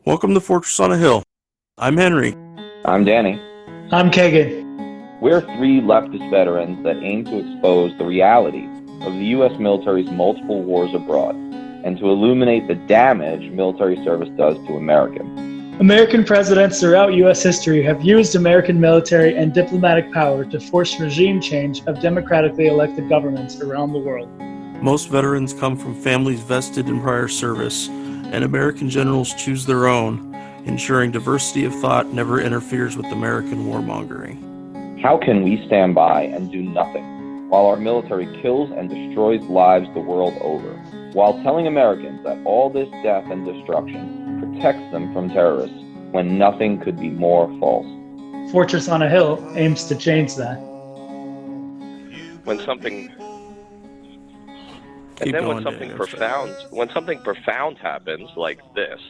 Welcome to Fortress on a Hill. I'm Henry. I'm Danny. I'm Kagan. We're three leftist veterans that aim to expose the reality of the U.S. military's multiple wars abroad and to illuminate the damage military service does to Americans. American presidents throughout U.S. history have used American military and diplomatic power to force regime change of democratically elected governments around the world. Most veterans come from families vested in prior service, and American generals choose their own, ensuring diversity of thought never interferes with American warmongering. How can we stand by and do nothing while our military kills and destroys lives the world over, while telling Americans that all this death and destruction protects them from terrorists when nothing could be more false? Fortress on a Hill aims to change that. When something profound happens like this,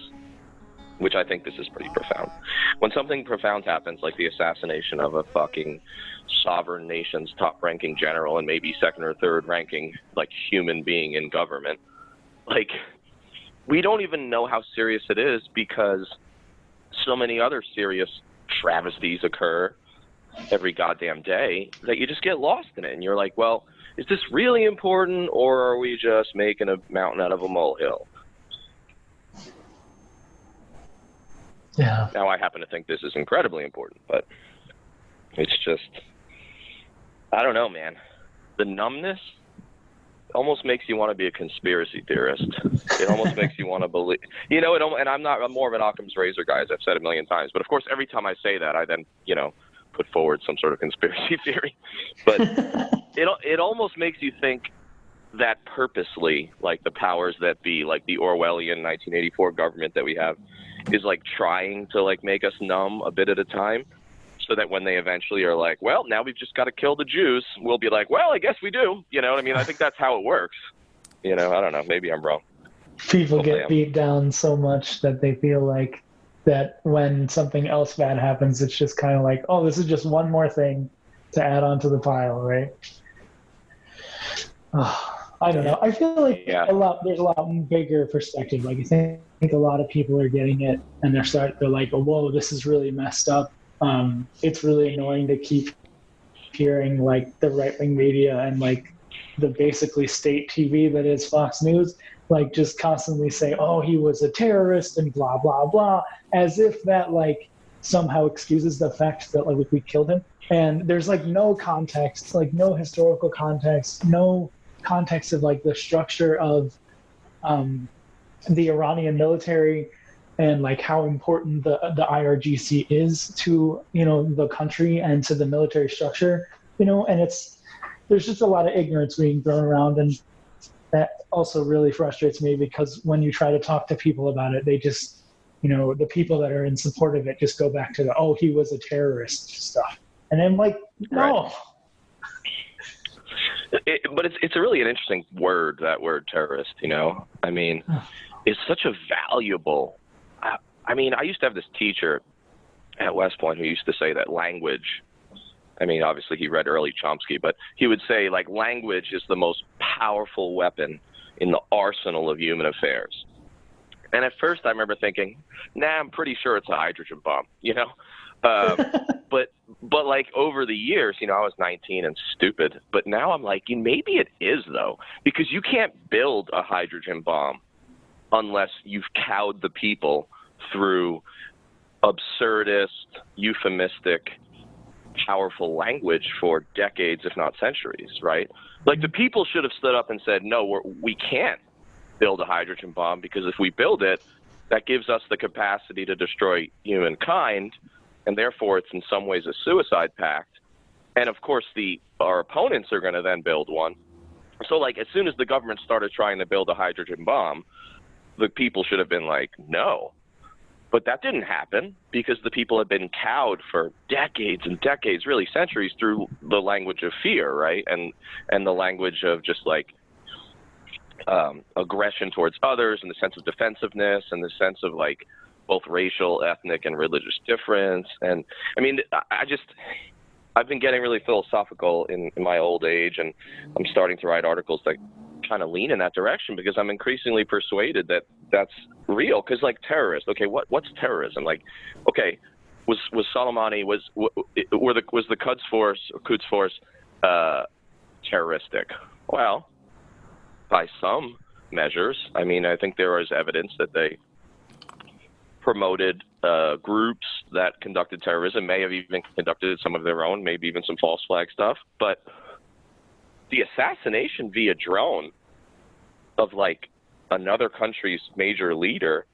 which I think this is pretty profound. When something profound happens like the assassination of a fucking sovereign nation's top-ranking general and maybe second or third-ranking like human being in government, like we don't even know how serious it is because so many other serious travesties occur every goddamn day that you just get lost in it. And you're like, well, is this really important, or are we just making a mountain out of a molehill? Yeah. Now, I happen to think this is incredibly important, but it's just, I don't know, man. The numbness almost makes you want to be a conspiracy theorist. It almost makes you want to believe, and I'm more of an Occam's razor guy, as I've said a million times. But of course, every time I say that, I then, put forward some sort of conspiracy theory. But it almost makes you think that purposely, like the powers that be, like the Orwellian 1984 government that we have, is like trying to like make us numb a bit at a time, so that when they eventually are like, well, now we've just got to kill the Jews, we'll be like, well, I guess we do. You know what I mean? I think that's how it works. I don't know. Maybe I'm wrong. People get beat down so much that they feel like that when something else bad happens, it's just kind of like, oh, this is just one more thing to add onto the pile, right? I don't know. I feel like there's a lot bigger perspective. Like I think a lot of people are getting it, and they're like, oh, whoa, this is really messed up. It's really annoying to keep hearing like the right-wing media and like the basically state TV that is Fox News, like just constantly say, oh, he was a terrorist and blah, blah, blah, as if that like somehow excuses the fact that like we killed him. And there's like no context, like no historical context, no context of like the structure of the Iranian military and like how important the IRGC is to, the country and to the military structure, and there's just a lot of ignorance being thrown around. And that also really frustrates me because when you try to talk to people about it, they just, the people that are in support of it just go back to oh, he was a terrorist stuff. And I'm like, no. Right. But it's really an interesting word, that word terrorist, I mean, it's such a valuable, I used to have this teacher at West Point who used to say that language, obviously he read early Chomsky, but he would say like language is the most powerful weapon in the arsenal of human affairs. And at first I remember thinking, I'm pretty sure it's a hydrogen bomb, but like over the years, I was 19 and stupid, but now I'm like, maybe it is though, because you can't build a hydrogen bomb unless you've cowed the people through absurdist, euphemistic, powerful language for decades, if not centuries, right? Like the people should have stood up and said, no, we can't build a hydrogen bomb because if we build it, that gives us the capacity to destroy humankind, and therefore it's in some ways a suicide pact. And of course, our opponents are going to then build one. So like as soon as the government started trying to build a hydrogen bomb, the people should have been like, no. But that didn't happen because the people had been cowed for decades and decades, really centuries, through the language of fear, right? And the language of just like aggression towards others, and the sense of defensiveness, and the sense of like both racial, ethnic, and religious difference. And I've been getting really philosophical in my old age, and I'm starting to write articles that kind of lean in that direction because I'm increasingly persuaded that that's real. Because like terrorist, okay, what's terrorism? Like, okay, was Soleimani was the Quds Force terroristic? Well, by some measures, I mean, I think there is evidence that they promoted groups that conducted terrorism, may have even conducted some of their own, maybe even some false flag stuff. But the assassination via drone of like another country's major leader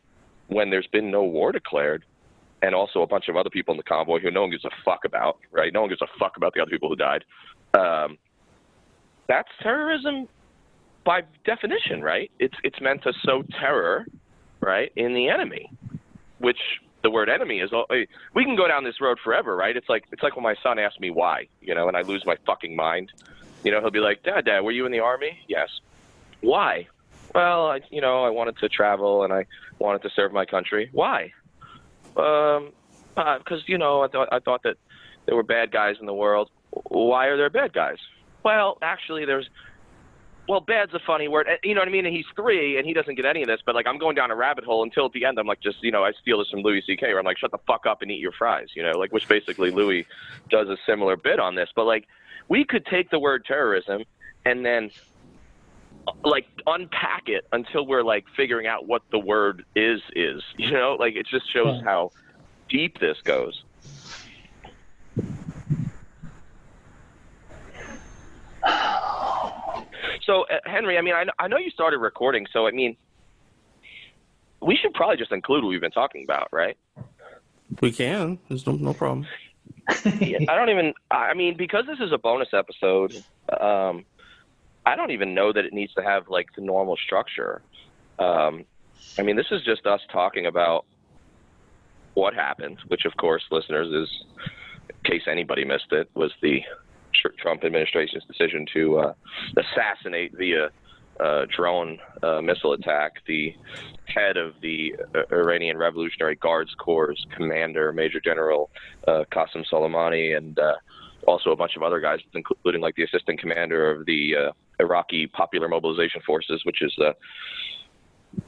when there's been no war declared, and also a bunch of other people in the convoy who no one gives a fuck about, right? No one gives a fuck about the other people who died. That's terrorism by definition, right? It's meant to sow terror, right, in the enemy, which the word enemy is. We can go down this road forever, right? It's like when my son asks me why, you know, and I lose my fucking mind. You know, he'll be like, Dad, were you in the Army? Yes. Why? Well, I wanted to travel and I wanted to serve my country. Why? Because, you know, I thought that there were bad guys in the world. Why are there bad guys? Well, actually, bad's a funny word. You know what I mean? And he's 3 and he doesn't get any of this, but like I'm going down a rabbit hole until at the end I'm like, just, you know, I steal this from Louis C.K. where I'm like, shut the fuck up and eat your fries, you know, like, which basically Louis does a similar bit on this. But like, we could take the word terrorism and then like unpack it until we're like figuring out what the word is, you know, like it just shows how deep this goes. So, Henry, I mean, I know you started recording, so, I mean, we should probably just include what we've been talking about, right? We can. There's no problem. I mean, because this is a bonus episode, I don't even know that it needs to have, like, the normal structure. I mean, this is just us talking about what happened, which, of course, listeners, is, in case anybody missed it, was the Trump administration's decision to assassinate via drone missile attack the head of the Iranian Revolutionary Guards Corps commander, Major General Qassem Suleimani, and also a bunch of other guys, including like the assistant commander of the Iraqi Popular Mobilization Forces, which is the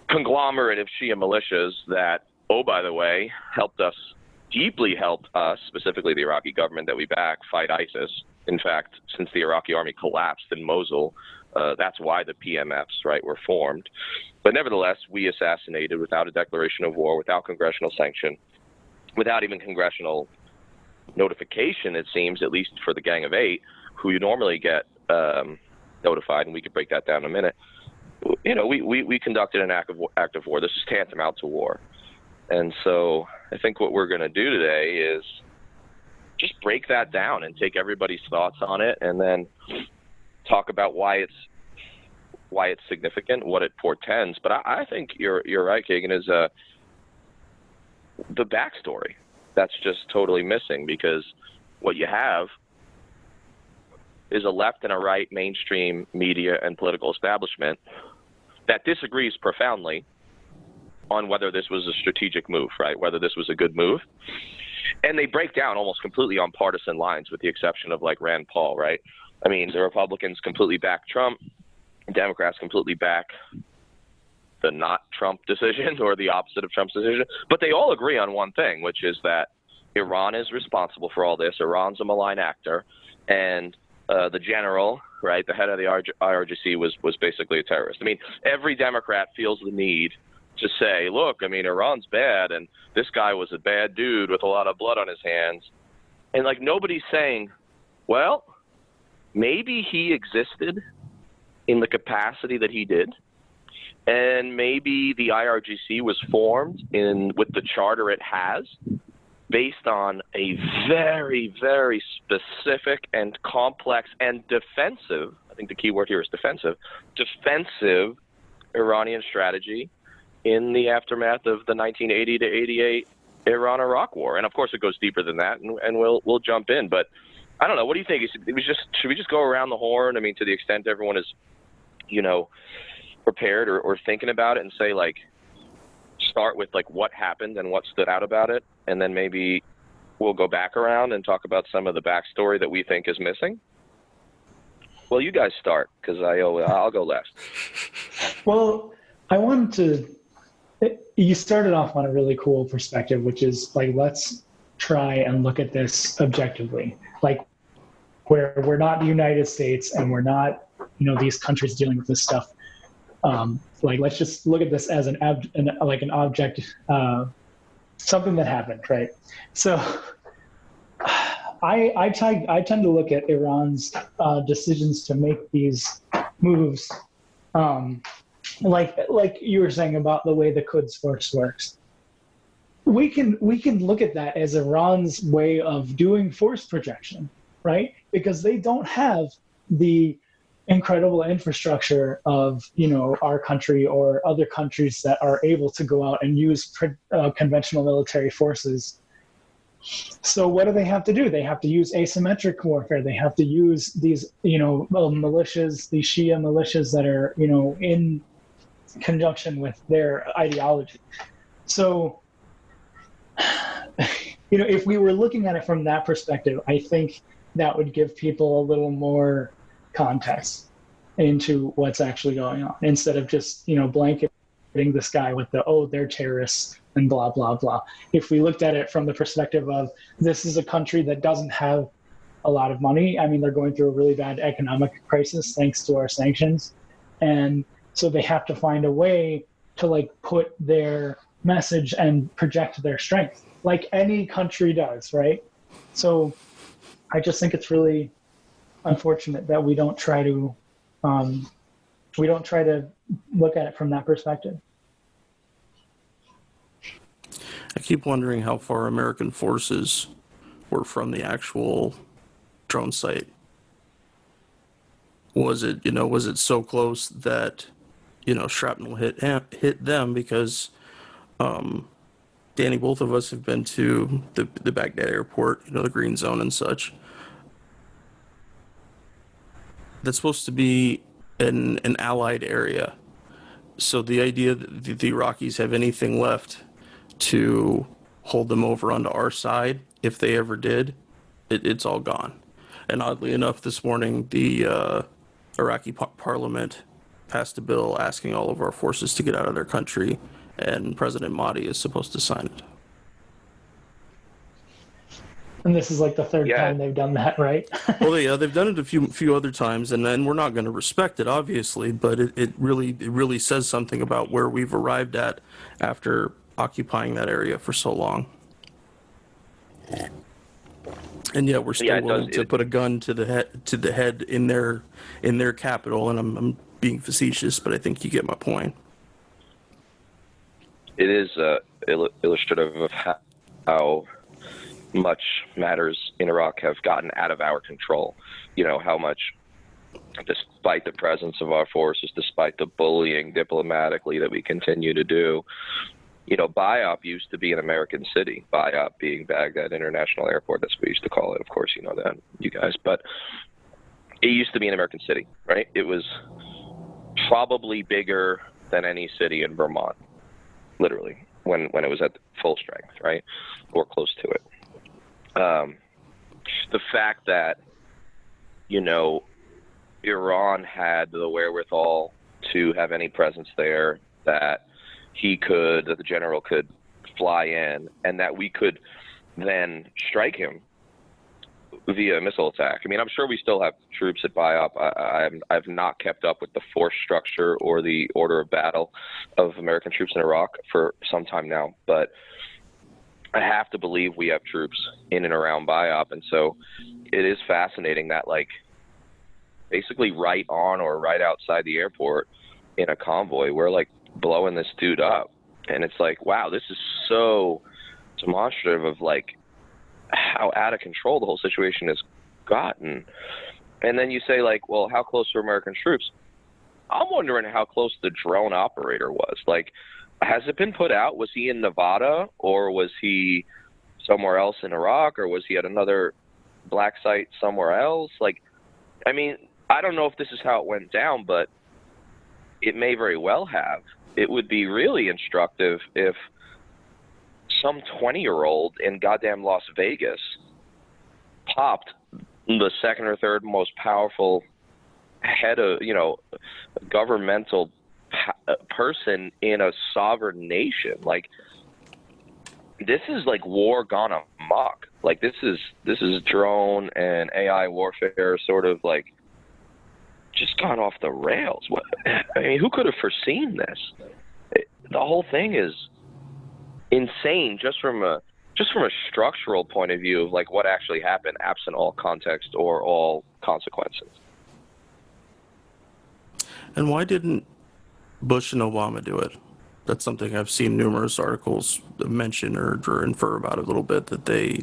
conglomerate of Shia militias that, oh, by the way, deeply helped us, specifically the Iraqi government that we back, fight ISIS. In fact, since the Iraqi army collapsed in Mosul, that's why the PMFs, right, were formed. But nevertheless, we assassinated without a declaration of war, without congressional sanction, without even congressional notification, it seems, at least for the Gang of Eight, who you normally get notified, and we could break that down in a minute. You know, we conducted an act of war. This is tantamount to war. And so I think what we're going to do today is just break that down and take everybody's thoughts on it, and then talk about why it's significant, what it portends. But I think you're right, Kagan, is the backstory that's just totally missing, because what you have is a left and a right mainstream media and political establishment that disagrees profoundly on whether this was a strategic move, right? Whether this was a good move. And they break down almost completely on partisan lines, with the exception of like Rand Paul, right? I mean, the Republicans completely back Trump, Democrats completely back the not Trump decision or the opposite of Trump's decision. But they all agree on one thing, which is that Iran is responsible for all this. Iran's a malign actor. And the general, right, the head of the IRGC was basically a terrorist. I mean, every Democrat feels the need to say, look, I mean, Iran's bad, and this guy was a bad dude with a lot of blood on his hands. And, like, nobody's saying, well, maybe he existed in the capacity that he did, and maybe the IRGC was formed with the charter it has based on a very, very specific and complex and defensive, I think the key word here is defensive Iranian strategy in the aftermath of the 1980 to 88 Iran-Iraq war. And of course it goes deeper than that, and we'll jump in. But I don't know, what do you think? Should we just go around the horn? I mean, to the extent everyone is, you know, prepared or thinking about it, and say, like, start with like what happened and what stood out about it, and then maybe we'll go back around and talk about some of the backstory that we think is missing. Well, you guys start, because I'll go last. Well, I wanted to. You started off on a really cool perspective, which is like, let's try and look at this objectively. Like, where we're not the United States and we're not, these countries dealing with this stuff. Like, let's just look at this as an object, something that happened, right? So I tend to look at Iran's decisions to make these moves, like you were saying about the way the Quds Force works. We can look at that as Iran's way of doing force projection, right? Because they don't have the incredible infrastructure of our country or other countries that are able to go out and use conventional military forces. So what do they have to do? They have to use asymmetric warfare. They have to use these militias, these Shia militias that are in conjunction with their ideology. So if we were looking at it from that perspective, I think that would give people a little more context into what's actually going on, instead of just blanketing this guy with they're terrorists and blah blah blah. If we looked at it from the perspective of, this is a country that doesn't have a lot of money. I mean, they're going through a really bad economic crisis thanks to our sanctions, and so they have to find a way to put their message and project their strength, like any country does, right? So I just think it's really unfortunate that we don't try to look at it from that perspective. I keep wondering how far American forces were from the actual drone site. Was it so close that shrapnel hit them? Because Danny, both of us have been to the Baghdad airport, the green zone and such. That's supposed to be an allied area. So the idea that the Iraqis have anything left to hold them over onto our side, if they ever did, it's all gone. And oddly enough, this morning, the Iraqi parliament passed a bill asking all of our forces to get out of their country, and President Mahdi is supposed to sign it. And this is like the third time they've done that, right? Well, yeah, they've done it a few other times, and then we're not going to respect it, obviously, but it really says something about where we've arrived at after occupying that area for so long. And yet we're still willing to put a gun to the head in their capital, and I'm being facetious, but I think you get my point. It is illustrative of how much matters in Iraq have gotten out of our control. How much, despite the presence of our forces, despite the bullying diplomatically that we continue to do, BIOP used to be an American city, BIOP being Baghdad International Airport. That's what we used to call it. Of course, you know that, you guys. But it used to be an American city, right? It was probably bigger than any city in Vermont, literally, when it was at full strength, right? Or close to it. The fact that, Iran had the wherewithal to have any presence there, that the general could fly in, and that we could then strike him via missile attack. I mean, I'm sure we still have troops at BIOP. I've not kept up with the force structure or the order of battle of American troops in Iraq for some time now, but I have to believe we have troops in and around BIOP, and so it is fascinating that, basically right on or right outside the airport in a convoy, we're blowing this dude up, and it's wow, this is so demonstrative of how out of control the whole situation has gotten. And then you say well, how close are American troops? I'm wondering how close the drone operator was. Has it been put out? Was he in Nevada, or was he somewhere else in Iraq, or was he at another black site somewhere else? I don't know if this is how it went down, but it may very well have. It would be really instructive if some 20-year-old in goddamn Las Vegas popped the second or third most powerful head of, a governmental person in a sovereign nation. Like, this is like war gone amok. Like, this is drone and AI warfare sort of like just gone off the rails. I mean, who could have foreseen this? The whole thing is insane, just from a structural point of view of like what actually happened, absent all context or all consequences. And why didn't Bush and Obama do it? That's something I've seen numerous articles mention or infer about a little bit, that they.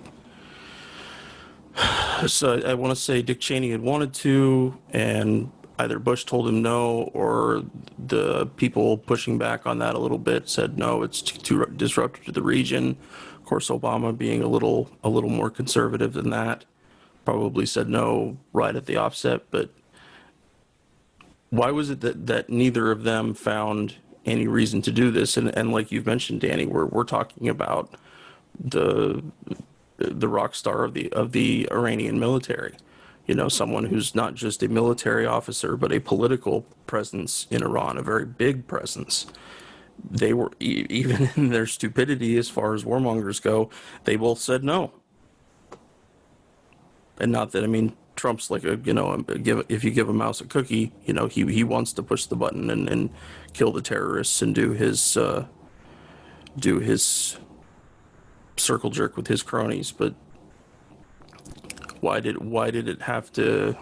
So I want to say Dick Cheney had wanted to, and either Bush told him no, or the people pushing back on that a little bit said no, it's too disruptive to the region. Of course, Obama, being a little more conservative than that, probably said no right at the offset. But why was it that neither of them found any reason to do this? And like you've mentioned, Danny, we're talking about the rock star of the Iranian military. Someone who's not just a military officer, but a political presence in Iran, a very big presence. They were, even in their stupidity as far as warmongers go, they both said no. And not that, I mean, Trump's like if you give a mouse a cookie, he wants to push the button and kill the terrorists and do his circle jerk with his cronies. But why did it have to?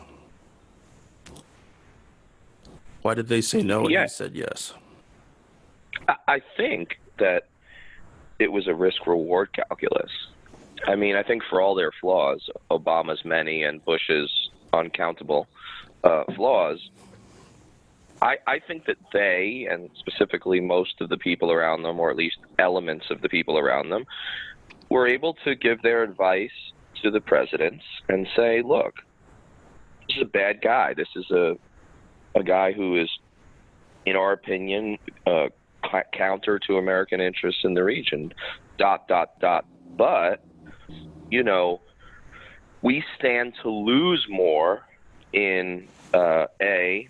Why did they say no and he said yes? I think that it was a risk-reward calculus. I mean, I think for all their flaws, Obama's many and Bush's uncountable flaws, I think that they, and specifically most of the people around them, or at least elements of the people around them, were able to give their advice to the presidents and say, look, this is a bad guy. This is a guy who is, in our opinion, counter to American interests in the region, ... But, we stand to lose more in, A,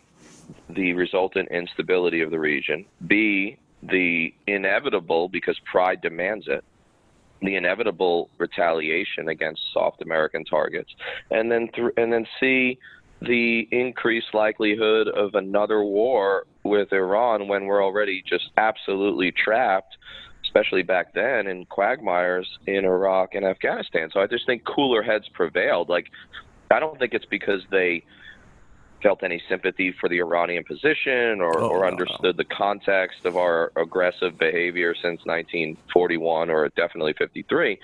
the resultant instability of the region, B, the inevitable, because pride demands it, the inevitable retaliation against soft American targets, and then C, the increased likelihood of another war with Iran when we're already just absolutely trapped, especially back then, in quagmires in Iraq and Afghanistan. So I just think cooler heads prevailed. Like, I don't think it's because they felt any sympathy for the Iranian position or understood the context of our aggressive behavior since 1941 or definitely 53.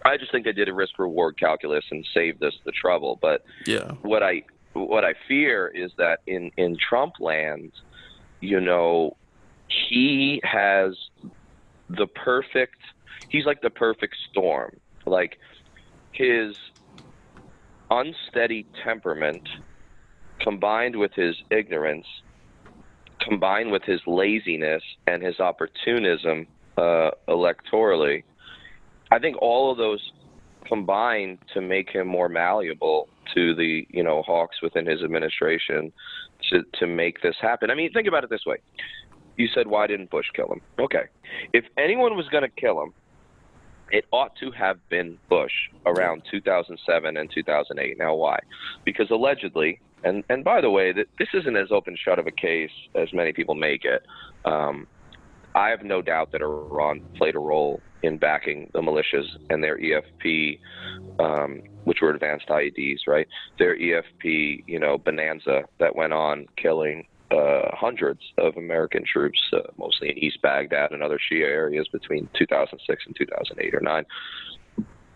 I just think they did a risk-reward calculus and saved us the trouble. But yeah, what I fear is that in Trump land, he has he's like the perfect storm. Like, his unsteady temperament combined with his ignorance, combined with his laziness and his opportunism electorally, I think all of those combine to make him more malleable to the hawks within his administration to make this happen. I mean, think about it this way. You said, why didn't Bush kill him? Okay. If anyone was going to kill him, it ought to have been Bush around 2007 and 2008. Now, why? Because allegedly, and by the way, this isn't as open shut of a case as many people make it. I have no doubt that Iran played a role in backing the militias and their EFP, which were advanced IEDs, right? Their EFP, bonanza that went on killing hundreds of American troops, mostly in East Baghdad and other Shia areas between 2006 and 2008 or 9.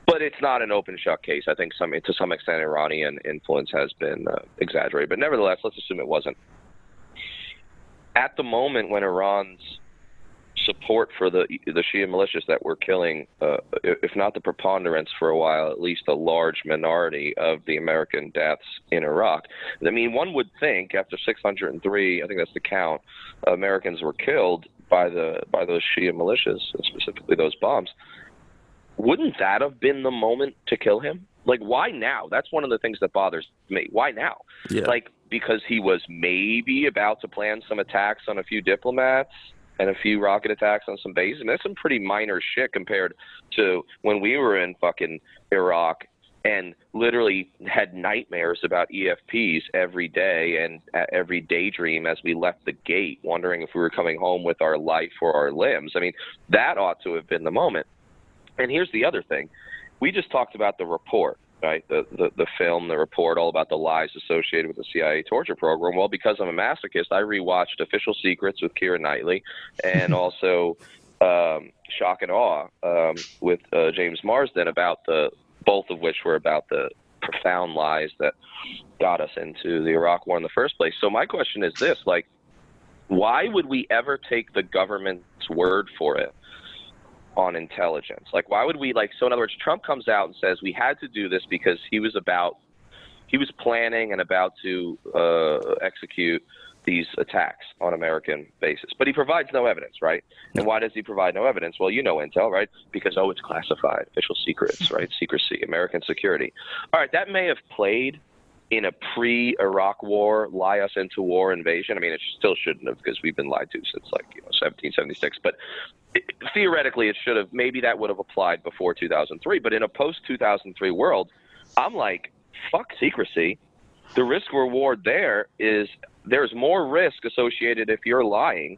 But it's not an open shut case. I think to some extent Iranian influence has been exaggerated. But nevertheless, let's assume it wasn't. At the moment when Iran's support for the Shia militias that were killing, if not the preponderance for a while, at least a large minority of the American deaths in Iraq. I mean, one would think after 603, I think that's the count, Americans were killed by those Shia militias, specifically those bombs. Wouldn't that have been the moment to kill him? Like, why now? That's one of the things that bothers me. Why now? Yeah. Like, because he was maybe about to plan some attacks on a few diplomats and a few rocket attacks on some bases. I mean, that's some pretty minor shit compared to when we were in fucking Iraq and literally had nightmares about EFPs every day and every daydream as we left the gate, wondering if we were coming home with our life or our limbs. I mean, that ought to have been the moment. And here's the other thing. We just talked about the report, right? The film, the report, all about the lies associated with the CIA torture program. Well, because I'm a masochist, I rewatched Official Secrets with Keira Knightley and also Shock and Awe with James Marsden, about both of which were about the profound lies that got us into the Iraq War in the first place. So my question is this, like, why would we ever take the government's word for it on intelligence? Like, why would we, like, so in other words, Trump comes out and says we had to do this because he was planning and about to execute these attacks on American bases. But he provides no evidence, right? And why does he provide no evidence? Well, you know intel, right? Because, it's classified, official secrets, right? Secrecy, American security. All right, that may have played in a pre-Iraq war, lie us into war invasion. I mean, it still shouldn't have, because we've been lied to since 1776. But theoretically, it should have. Maybe that would have applied before 2003. But in a post-2003 world, I'm like, fuck secrecy. The risk reward there's more risk associated if you're lying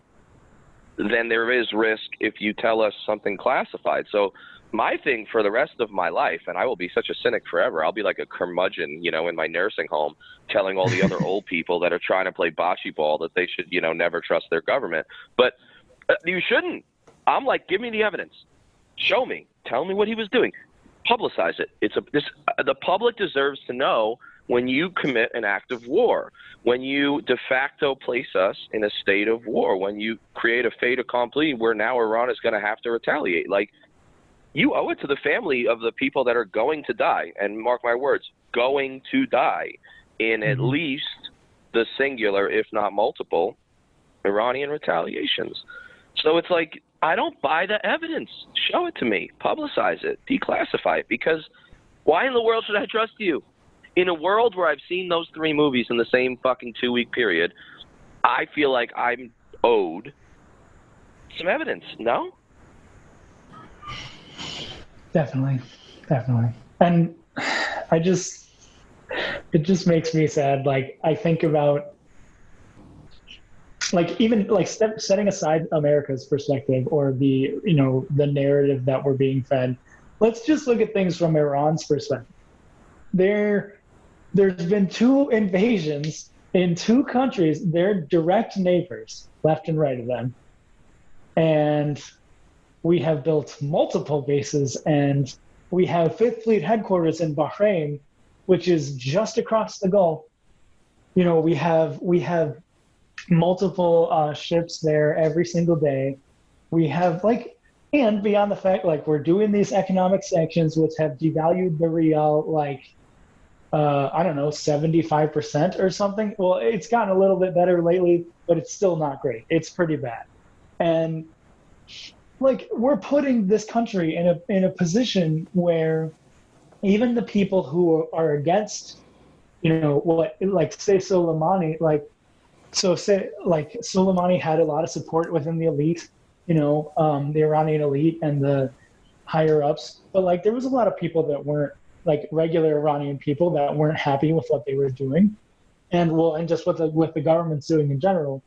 than there is risk if you tell us something classified. So my thing for the rest of my life, and I will be such a cynic forever, I'll be like a curmudgeon, in my nursing home, telling all the other old people that are trying to play bocce ball that they should, never trust their government. But you shouldn't. I'm like, give me the evidence. Show me. Tell me what he was doing. Publicize it. The public deserves to know when you commit an act of war, when you de facto place us in a state of war, when you create a fait accompli where now Iran is going to have to retaliate. Like, you owe it to the family of the people that are going to die, and mark my words, going to die in at least the singular, if not multiple, Iranian retaliations. So it's like, I don't buy the evidence. Show it to me. Publicize it. Declassify it. Because why in the world should I trust you? In a world where I've seen those 3 movies in the same fucking 2-week period, I feel like I'm owed some evidence. No? Definitely. And it just makes me sad. Like, I think about, like, even like setting aside America's perspective or the narrative that we're being fed. Let's just look at things from Iran's perspective. There's been 2 invasions in 2 countries. They're direct neighbors, left and right of them. And we have built multiple bases, and we have 5th Fleet headquarters in Bahrain, which is just across the Gulf. We have multiple ships there every single day. We have and beyond the fact, we're doing these economic sanctions, which have devalued the rial, 75% or something. Well, it's gotten a little bit better lately, but it's still not great. It's pretty bad. And we're putting this country in a position where even the people who are against, say Soleimani, Soleimani had a lot of support within the elite, the Iranian elite and the higher ups. But there was a lot of people that weren't, regular Iranian people, that weren't happy with what they were doing, and just what the government's doing in general.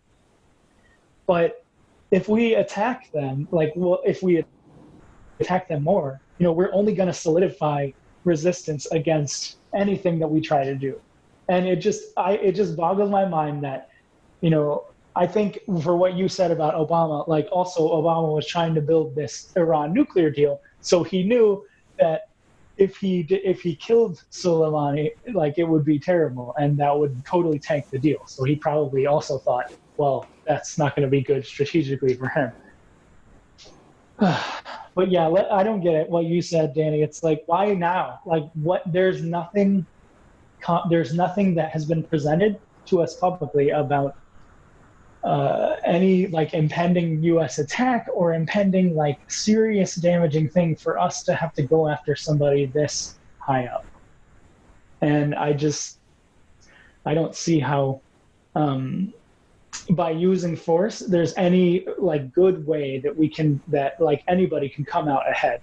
But if we attack them, if we attack them more, we're only going to solidify resistance against anything that we try to do. And it just boggles my mind that, I think for what you said about Obama, also Obama was trying to build this Iran nuclear deal. So he knew that if he killed Soleimani, it would be terrible, and that would totally tank the deal. So he probably also thought, well, that's not going to be good strategically for him. But yeah, I don't get it. What you said, Danny, it's why now? There's nothing that has been presented to us publicly about any impending U.S. attack or impending serious damaging thing for us to have to go after somebody this high up. And I don't see how by using force there's any like good way that like anybody can come out ahead.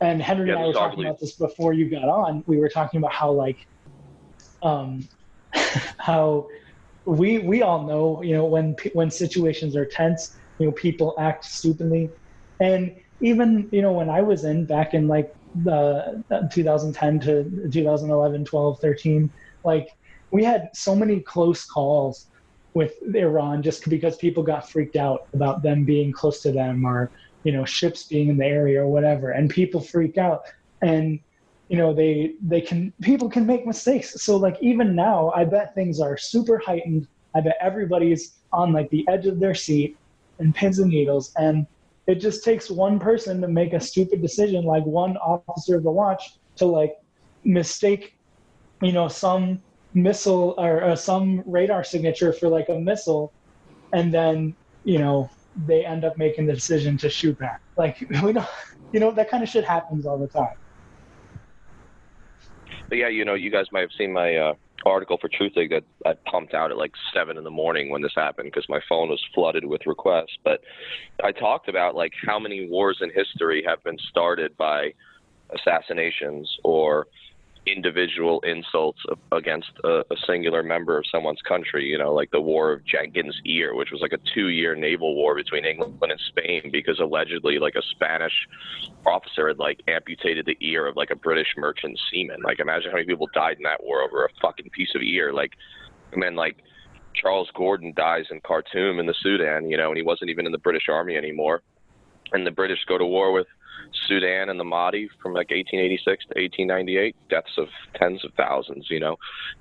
And Henry and I were talking about this before you got on. We were talking about how like how we all know, you know, when situations are tense, you know, people act stupidly. And even, you know, when I was back in like the 2010 to 2011, 12, 13, like we had so many close calls with Iran just because people got freaked out about them being close to them, or, you know, ships being in the area or whatever, and people freak out. And, you know, people can make mistakes. So like even now, I bet things are super heightened. I bet everybody's on like the edge of their seat and pins and needles. And it just takes one person to make a stupid decision, like one officer of the watch to like mistake, you know, some missile or some radar signature for like a missile. And then, you know, they end up making the decision to shoot back. Like, we don't, you know, that kind of shit happens all the time. But yeah, you know, you guys might have seen my article for Truthig that I pumped out at like 7 a.m. when this happened because my phone was flooded with requests. But I talked about like how many wars in history have been started by assassinations or individual insults against a singular member of someone's country, you know, like the War of Jenkins' Ear, which was like a 2-year naval war between England and Spain because allegedly like a Spanish officer had like amputated the ear of like a British merchant seaman. Like imagine how many people died in that war over a fucking piece of ear. Like, and then like Charles Gordon dies in Khartoum in the Sudan, you know, and he wasn't even in the British Army anymore. And the British go to war with Sudan and the Mahdi from like 1886 to 1898, deaths of tens of thousands, you know.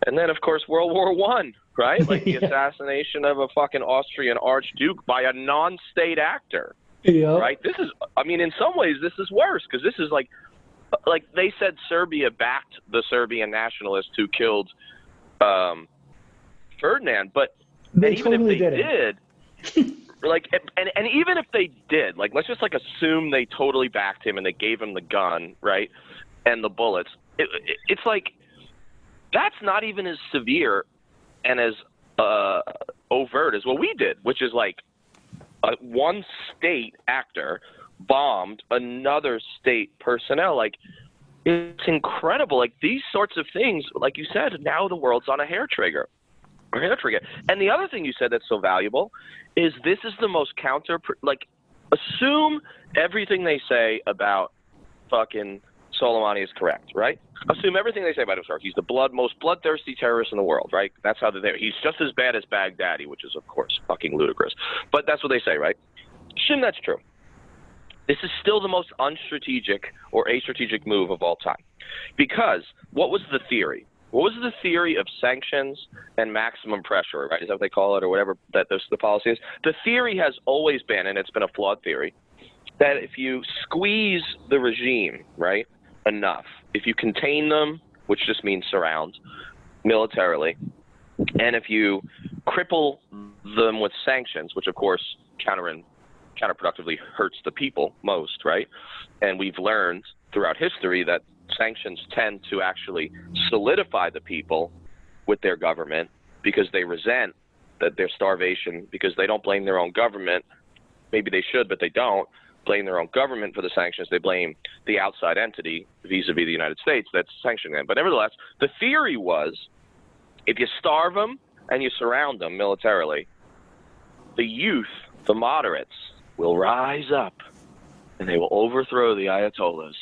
And then, of course, World War I, right? Like the assassination of a fucking Austrian archduke by a non-state actor, right? This is, I mean, in some ways, this is worse because this is like they said Serbia backed the Serbian nationalists who killed Ferdinand, but they even totally if they did like, and even if they did, like, let's just like assume they totally backed him and they gave him the gun, right, and the bullets. It's like that's not even as severe and as overt as what we did, which is like one state actor bombed another state personnel. Like, it's incredible. Like these sorts of things, like you said, now the world's on a hair trigger. And the other thing you said that's so valuable is this is the most like, assume everything they say about fucking Soleimani is correct, right? Assume everything they say about him is correct. He's the most bloodthirsty terrorist in the world, right? That's how they're there. He's just as bad as Baghdadi, which is, of course, fucking ludicrous. But that's what they say, right? Assume that's true. This is still the most unstrategic or astrategic move of all time. Because what was the theory? What was the theory of sanctions and maximum pressure, right? Is that what they call it, or whatever that the policy is? The theory has always been, and it's been a flawed theory, that if you squeeze the regime, right, enough, if you contain them, which just means surround militarily, and if you cripple them with sanctions, which of course counterproductively hurts the people most, right? And we've learned throughout history that sanctions tend to actually solidify the people with their government because they resent that their starvation, because they don't blame their own government. Maybe they should, but they don't blame their own government for the sanctions. They blame the outside entity vis-a-vis the United States that's sanctioning them. But nevertheless, the theory was if you starve them and you surround them militarily, the youth, the moderates, will rise up and they will overthrow the Ayatollahs,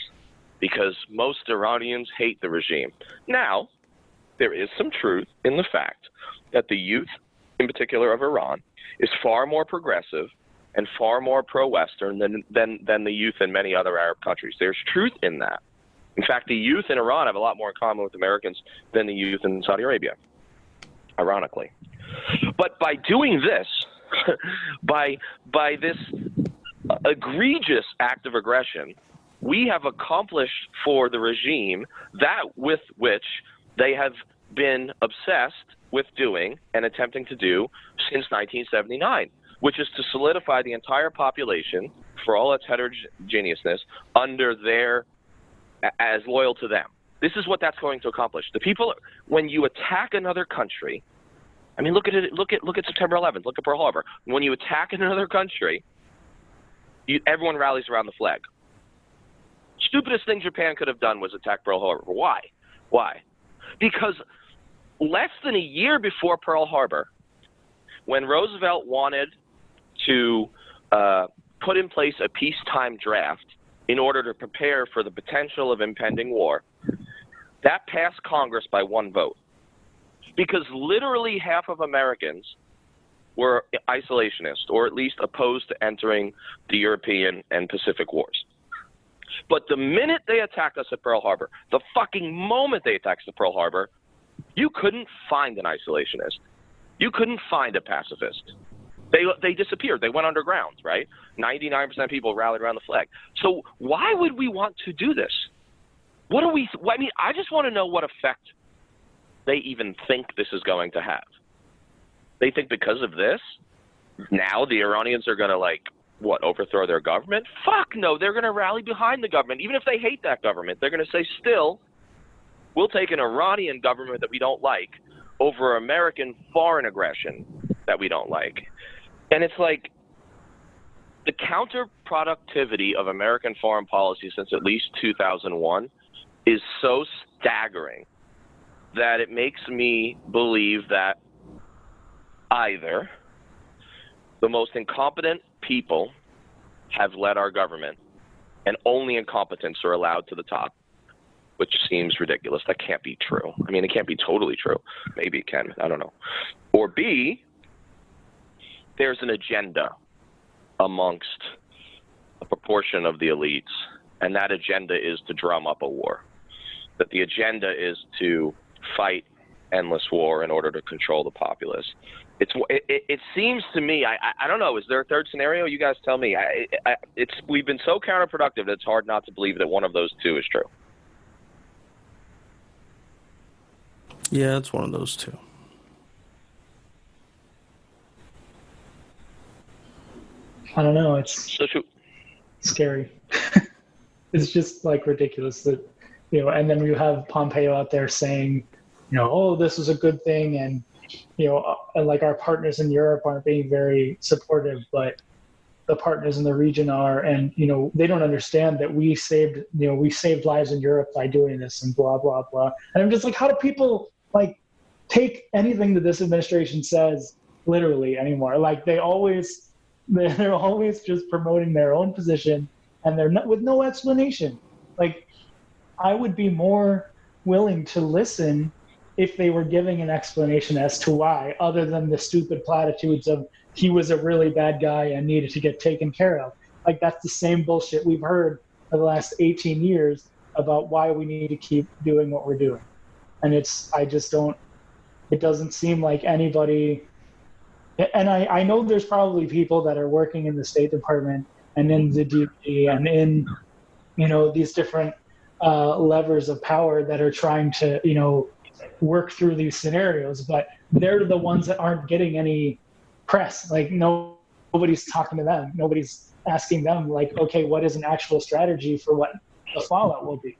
because most Iranians hate the regime. Now, there is some truth in the fact that the youth, in particular of Iran, is far more progressive and far more pro-Western than the youth in many other Arab countries. There's truth in that. In fact, the youth in Iran have a lot more in common with Americans than the youth in Saudi Arabia, ironically. But by doing this, by this egregious act of aggression, we have accomplished for the regime that with which they have been obsessed with doing and attempting to do since 1979, which is to solidify the entire population, for all its heterogeneousness, under as loyal to them. This is what that's going to accomplish. The people, when you attack another country, I mean, look at it. Look at September 11th. Look at Pearl Harbor. When you attack another country, everyone rallies around the flag. Stupidest thing Japan could have done was attack Pearl Harbor. Why? Why? Because less than a year before Pearl Harbor, when Roosevelt wanted to put in place a peacetime draft in order to prepare for the potential of impending war, that passed Congress by one vote. Because literally half of Americans were isolationists, or at least opposed to entering the European and Pacific Wars. But the minute they attacked us at Pearl Harbor, the fucking moment they attacked us at Pearl Harbor, you couldn't find an isolationist. You couldn't find a pacifist. They disappeared. They went underground, right? 99% of people rallied around the flag. So why would we want to do this? I just want to know what effect they even think this is going to have. They think because of this, now the Iranians are going to, overthrow their government? Fuck no, they're going to rally behind the government. Even if they hate that government, they're going to say, still, we'll take an Iranian government that we don't like over American foreign aggression that we don't like. And it's like the counterproductivity of American foreign policy since at least 2001 is so staggering that it makes me believe that either the most incompetent people have led our government and only incompetents are allowed to the top, which seems ridiculous. That can't be true. I mean, it can't be totally true. Maybe it can. I don't know. Or B, there's an agenda amongst a proportion of the elites, and that agenda is to drum up a war. That the agenda is to fight endless war in order to control the populace. It seems to me, I don't know, is there a third scenario? You guys tell me. We've been so counterproductive that it's hard not to believe that one of those two is true. Yeah, it's one of those two. I don't know. It's scary. It's just ridiculous that, and then you have Pompeo out there saying, oh, this is a good thing. And, our partners in Europe aren't being very supportive, but the partners in the region are. And, they don't understand that we saved lives in Europe by doing this and blah, blah, blah. And I'm just like, how do people take anything that this administration says literally anymore? They're always just promoting their own position, and they're not with no explanation. I would be more willing to listen if they were giving an explanation as to why, other than the stupid platitudes of he was a really bad guy and needed to get taken care of. That's the same bullshit we've heard for the last 18 years about why we need to keep doing what we're doing. And it doesn't seem like anybody. And I know there's probably people that are working in the State Department and in the DoD and in, these different levers of power that are trying to, work through these scenarios, but they're the ones that aren't getting any press. Nobody's talking to them. Nobody's asking them, okay, what is an actual strategy for what the fallout will be?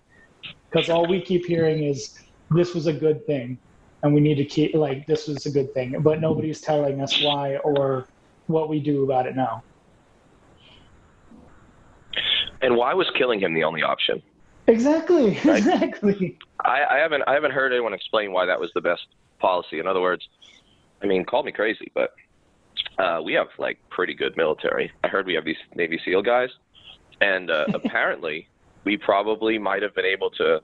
Because all we keep hearing is this was a good thing. And we need to keep, this was a good thing. But nobody's telling us why or what we do about it now. And why was killing him the only option? Exactly. Right? Exactly. I haven't heard anyone explain why that was the best policy. In other words, call me crazy, but we have pretty good military. I heard we have these Navy SEAL guys, and apparently we probably might have been able to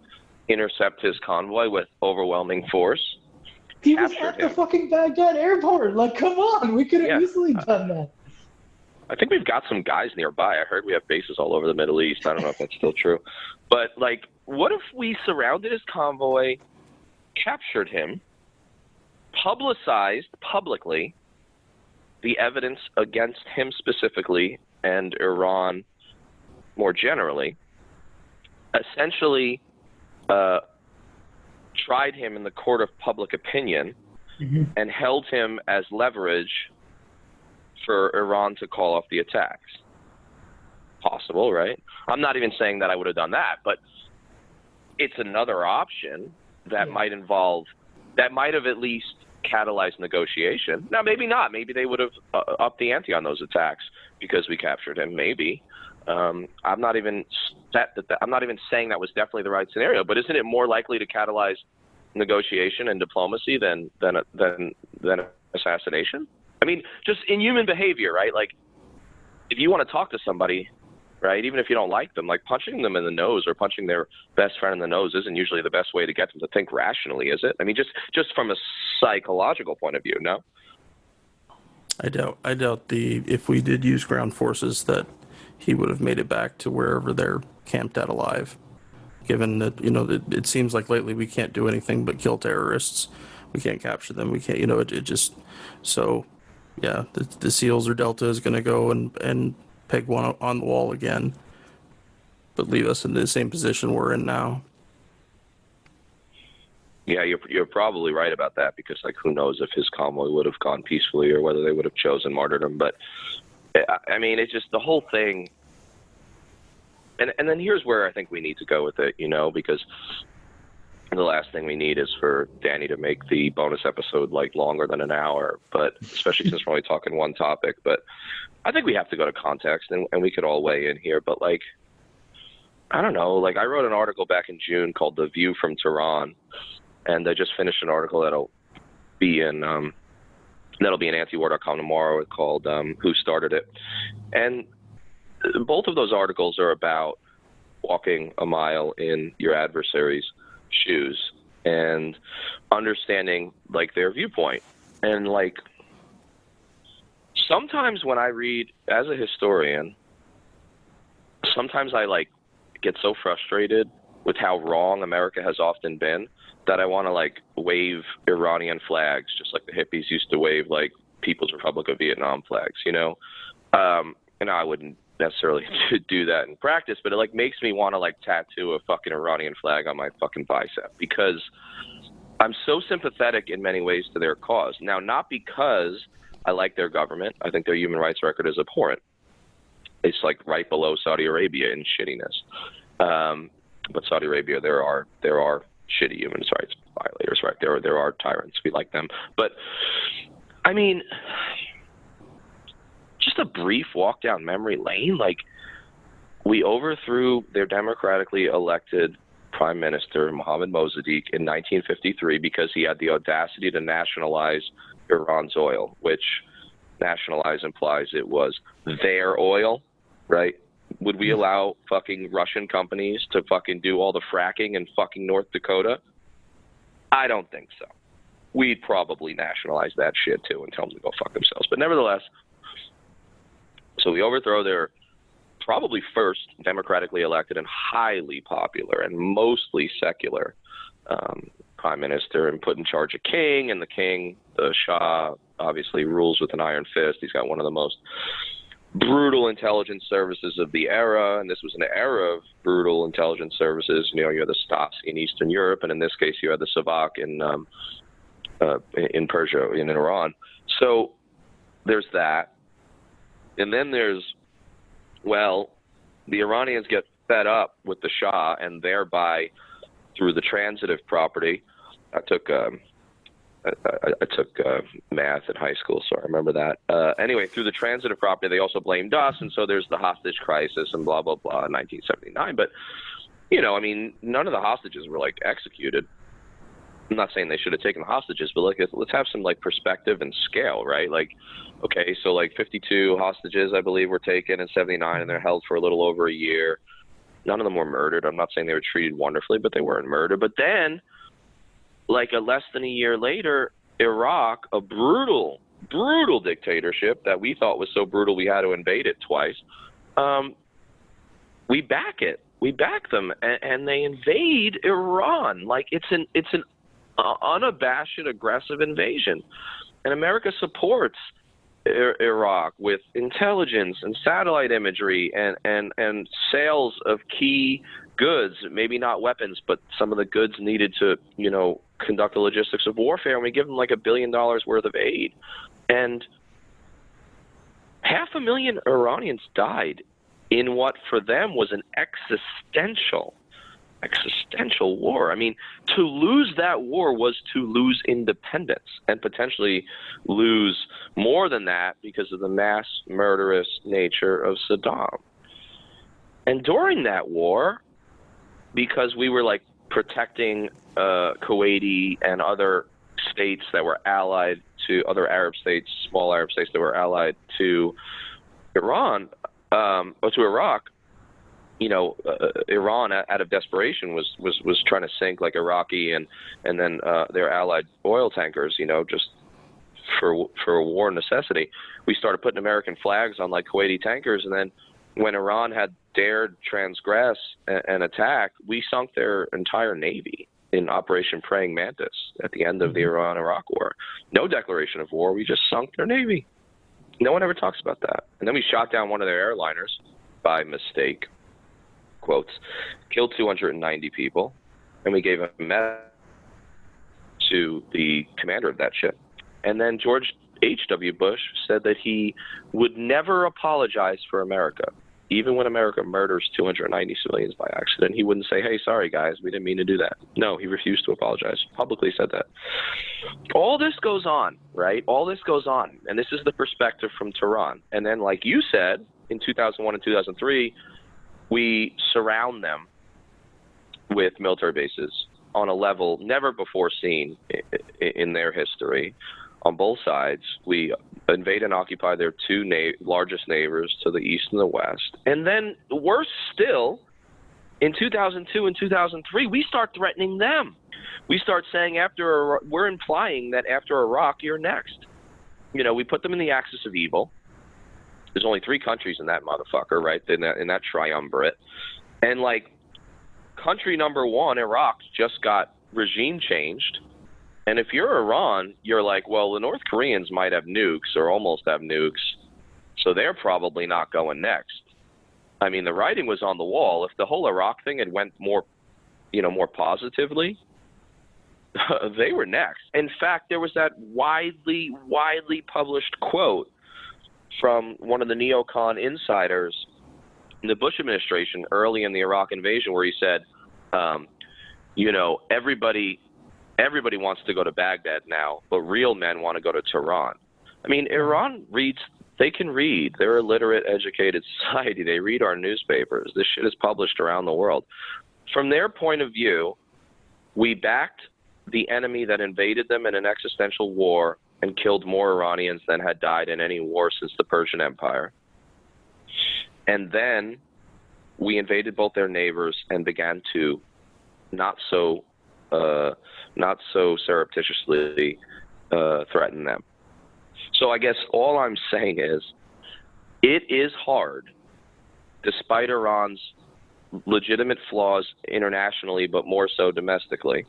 intercept his convoy with overwhelming force. He was at the fucking Baghdad airport. Come on, we could have easily done that. I think we've got some guys nearby. I heard we have bases all over the Middle East. I don't know if that's still true. But, what if we surrounded his convoy, captured him, publicized publicly the evidence against him specifically and Iran more generally, essentially tried him in the court of public opinion and held him as leverage for Iran to call off the attacks? Possible, right? I'm not even saying that I would have done that, but it's another option that might have at least catalyzed negotiation. Now, maybe not. Maybe they would have upped the ante on those attacks because we captured him. Maybe. I'm not even I'm not even saying that was definitely the right scenario. But isn't it more likely to catalyze negotiation and diplomacy than assassination? I mean, just in human behavior, right? Like, if you want to talk to somebody, right, even if you don't like them, like punching them in the nose or punching their best friend in the nose isn't usually the best way to get them to think rationally, is it? I mean, just from a psychological point of view, no? I doubt if we did use ground forces that he would have made it back to wherever they're camped at alive. Given that, it seems like lately we can't do anything but kill terrorists. We can't capture them. We can't, it just, so yeah, the SEALs or Delta is going to go and peg one on the wall again, but leave us in the same position we're in now. Yeah, you're probably right about that, because like, who knows if his convoy would have gone peacefully or whether they would have chosen martyrdom. But I mean, it's just the whole thing. And then here's where I think we need to go with it, because the last thing we need is for Danny to make the bonus episode like longer than an hour, but especially since we're only talking one topic. But I think we have to go to context, and we could all weigh in here. But like, I don't know, like I wrote an article back in June called "The View from Tehran," and I just finished an article that'll be in antiwar.com tomorrow called "Who Started It," and both of those articles are about walking a mile in your adversary's shoes and understanding like their viewpoint. And like, sometimes when I read as a historian, sometimes I like get so frustrated with how wrong America has often been that I want to like wave Iranian flags, just like the hippies used to wave like People's Republic of Vietnam flags, and I wouldn't necessarily do that in practice, but it like makes me want to like tattoo a fucking Iranian flag on my fucking bicep, because I'm so sympathetic in many ways to their cause. Now, not because I like their government. I think their human rights record is abhorrent. It's like right below Saudi Arabia in shittiness. But Saudi Arabia, there are shitty human rights violators, right? There are tyrants. We like them. But I mean, just a brief walk down memory lane. Like, we overthrew their democratically elected prime minister, Mohammad Mossadegh, in 1953 because he had the audacity to nationalize Iran's oil, which nationalize implies it was their oil, right? Would we allow fucking Russian companies to fucking do all the fracking in fucking North Dakota? I don't think so. We'd probably nationalize that shit too and tell them to go fuck themselves. But nevertheless, so we overthrow their probably first democratically elected and highly popular and mostly secular prime minister, and put in charge a king. And the king, the Shah, obviously rules with an iron fist. He's got one of the most brutal intelligence services of the era, and this was an era of brutal intelligence services. You had the Stasi in Eastern Europe, and in this case, you had the Savak in Persia, in Iran. So there's that. And then there's, the Iranians get fed up with the Shah, and thereby, through the transitive property, I took math in high school, so I remember that. Anyway, through the transitive property, they also blamed us, and so there's the hostage crisis and blah, blah, blah in 1979. But, none of the hostages were, executed. I'm not saying they should have taken the hostages, but, let's have some, perspective and scale, right? Okay, so, 52 hostages, I believe, were taken in 79, and they're held for a little over a year. None of them were murdered. I'm not saying they were treated wonderfully, but they weren't murdered. But then, less than a year later, Iraq, a brutal, brutal dictatorship that we thought was so brutal we had to invade it twice, we back it. We back them, and they invade Iran. It's an unabashed, aggressive invasion. And America supports Iraq with intelligence and satellite imagery and sales of key goods, maybe not weapons, but some of the goods needed to, conduct the logistics of warfare. And we give them $1 billion worth of aid. And 500,000 Iranians died in what for them was an existential existential war. I mean, to lose that war was to lose independence and potentially lose more than that because of the mass murderous nature of Saddam. And during that war, because we were like protecting Kuwaiti and other states that were allied to other Arab states, small Arab states that were allied to Iran, or to Iraq, Iran out of desperation was trying to sink like Iraqi and then their allied oil tankers, just for a war necessity. We started putting American flags on like Kuwaiti tankers, and then when Iran had dared transgress and attack, we sunk their entire navy in Operation Praying Mantis at the end of the Iran-Iraq war. No declaration of war. We just sunk their navy. No one ever talks about that. And then we shot down one of their airliners by mistake, quotes, killed 290 people, and we gave a message to the commander of that ship. And then George H.W. Bush said that he would never apologize for America. Even when America murders 290 civilians by accident, he wouldn't say, hey, sorry, guys, we didn't mean to do that. No, he refused to apologize. Publicly said that. All this goes on, right? All this goes on. And this is the perspective from Tehran. And then, like you said, in 2001 and 2003, we surround them with military bases on a level never before seen in their history. On both sides, we invade and occupy their two largest neighbors to the east and the west. And then, worse still, in 2002 and 2003, we start threatening them. We start saying we're implying that after Iraq, you're next. We put them in the axis of evil. There's only 3 countries in that motherfucker, right? In that triumvirate. And like country number 1, Iraq, just got regime changed. And if you're Iran, you're like, well, the North Koreans might have nukes or almost have nukes, so they're probably not going next. I mean, the writing was on the wall. If the whole Iraq thing had went more positively, they were next. In fact, there was that widely published quote from one of the neocon insiders in the Bush administration early in the Iraq invasion where he said, everybody wants to go to Baghdad now, but real men want to go to Tehran. I mean, Iran they can read. They're a literate, educated society. They read our newspapers. This shit is published around the world. From their point of view, we backed the enemy that invaded them in an existential war and killed more Iranians than had died in any war since the Persian Empire. And then we invaded both their neighbors and began to not so surreptitiously threaten them. So I guess all I'm saying is it is hard, despite Iran's legitimate flaws internationally, but more so domestically,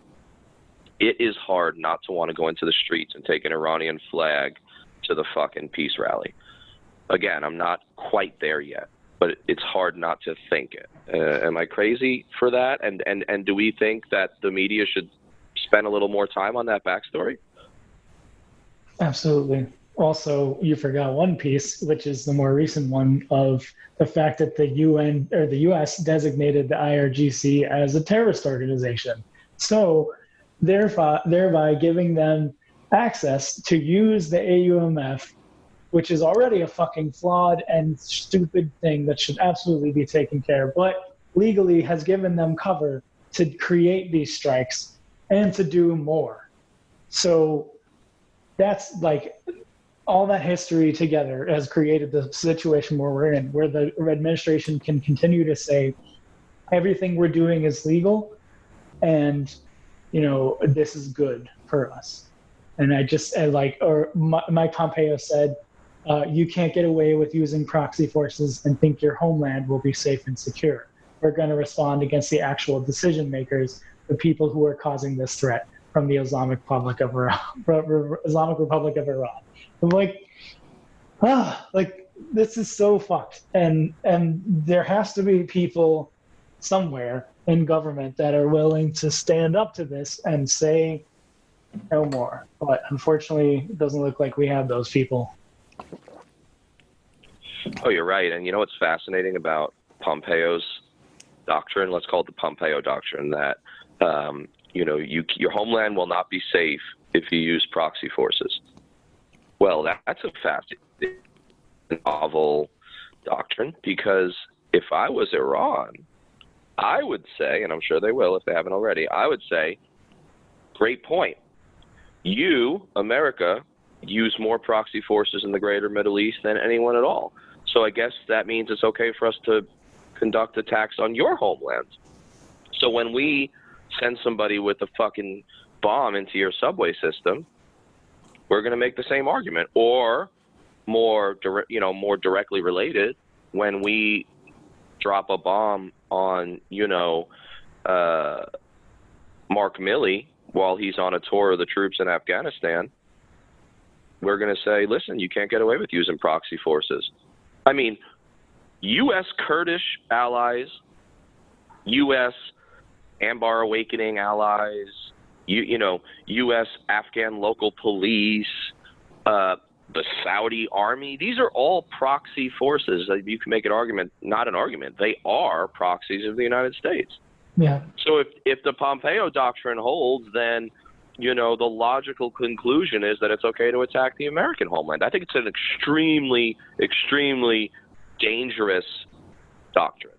it is hard not to want to go into the streets and take an Iranian flag to the fucking peace rally. Again, I'm not quite there yet, but it's hard not to think it. Am I crazy for that? And do we think that the media should spend a little more time on that backstory? Absolutely. Also, you forgot one piece, which is the more recent one, of the fact that the UN or the US designated the IRGC as a terrorist organization. So thereby giving them access to use the AUMF, which is already a fucking flawed and stupid thing that should absolutely be taken care of, but legally has given them cover to create these strikes and to do more. So that's like all that history together has created the situation where we're in, where the administration can continue to say everything we're doing is legal and, this is good for us. And Mike Pompeo said, you can't get away with using proxy forces and think your homeland will be safe and secure. We're going to respond against the actual decision makers, the people who are causing this threat from the Islamic Republic of Iran. I'm like, this is so fucked. And there has to be people somewhere in government that are willing to stand up to this and say no more. But unfortunately, it doesn't look like we have those people. Oh, you're right. And you know what's fascinating about Pompeo's doctrine, let's call it the Pompeo doctrine, that your homeland will not be safe if you use proxy forces. Well, that's a fascinating, novel doctrine, because if I was Iran, I would say, and I'm sure they will if they haven't already, I would say, great point. You, America, use more proxy forces in the greater Middle East than anyone at all. So I guess that means it's okay for us to conduct attacks on your homeland. So when we send somebody with a fucking bomb into your subway system, we're going to make the same argument. Or more directly related, when we drop a bomb on, Mark Milley while he's on a tour of the troops in Afghanistan, we're going to say, listen, you can't get away with using proxy forces. I mean, U.S. Kurdish allies, U.S. Anbar Awakening allies, U.S. Afghan local police, the Saudi army, these are all proxy forces. You can make an argument, not an argument. They are proxies of the United States. Yeah. So if the Pompeo doctrine holds, then, the logical conclusion is that it's okay to attack the American homeland. I think it's an extremely, extremely dangerous doctrine.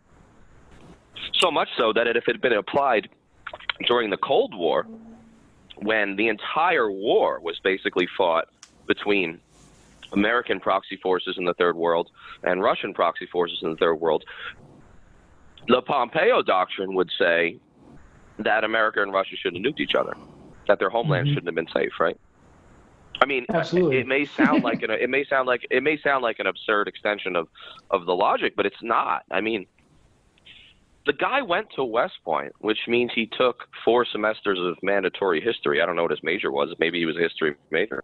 So much so that if it had been applied during the Cold War, when the entire war was basically fought between American proxy forces in the Third World and Russian proxy forces in the Third World, the Pompeo doctrine would say that America and Russia shouldn't have nuked each other, that their homeland shouldn't have been safe, right? I mean, absolutely. It may sound like an absurd extension of the logic, but it's not. I mean, the guy went to West Point, which means he took 4 semesters of mandatory history. I don't know what his major was. Maybe he was a history major.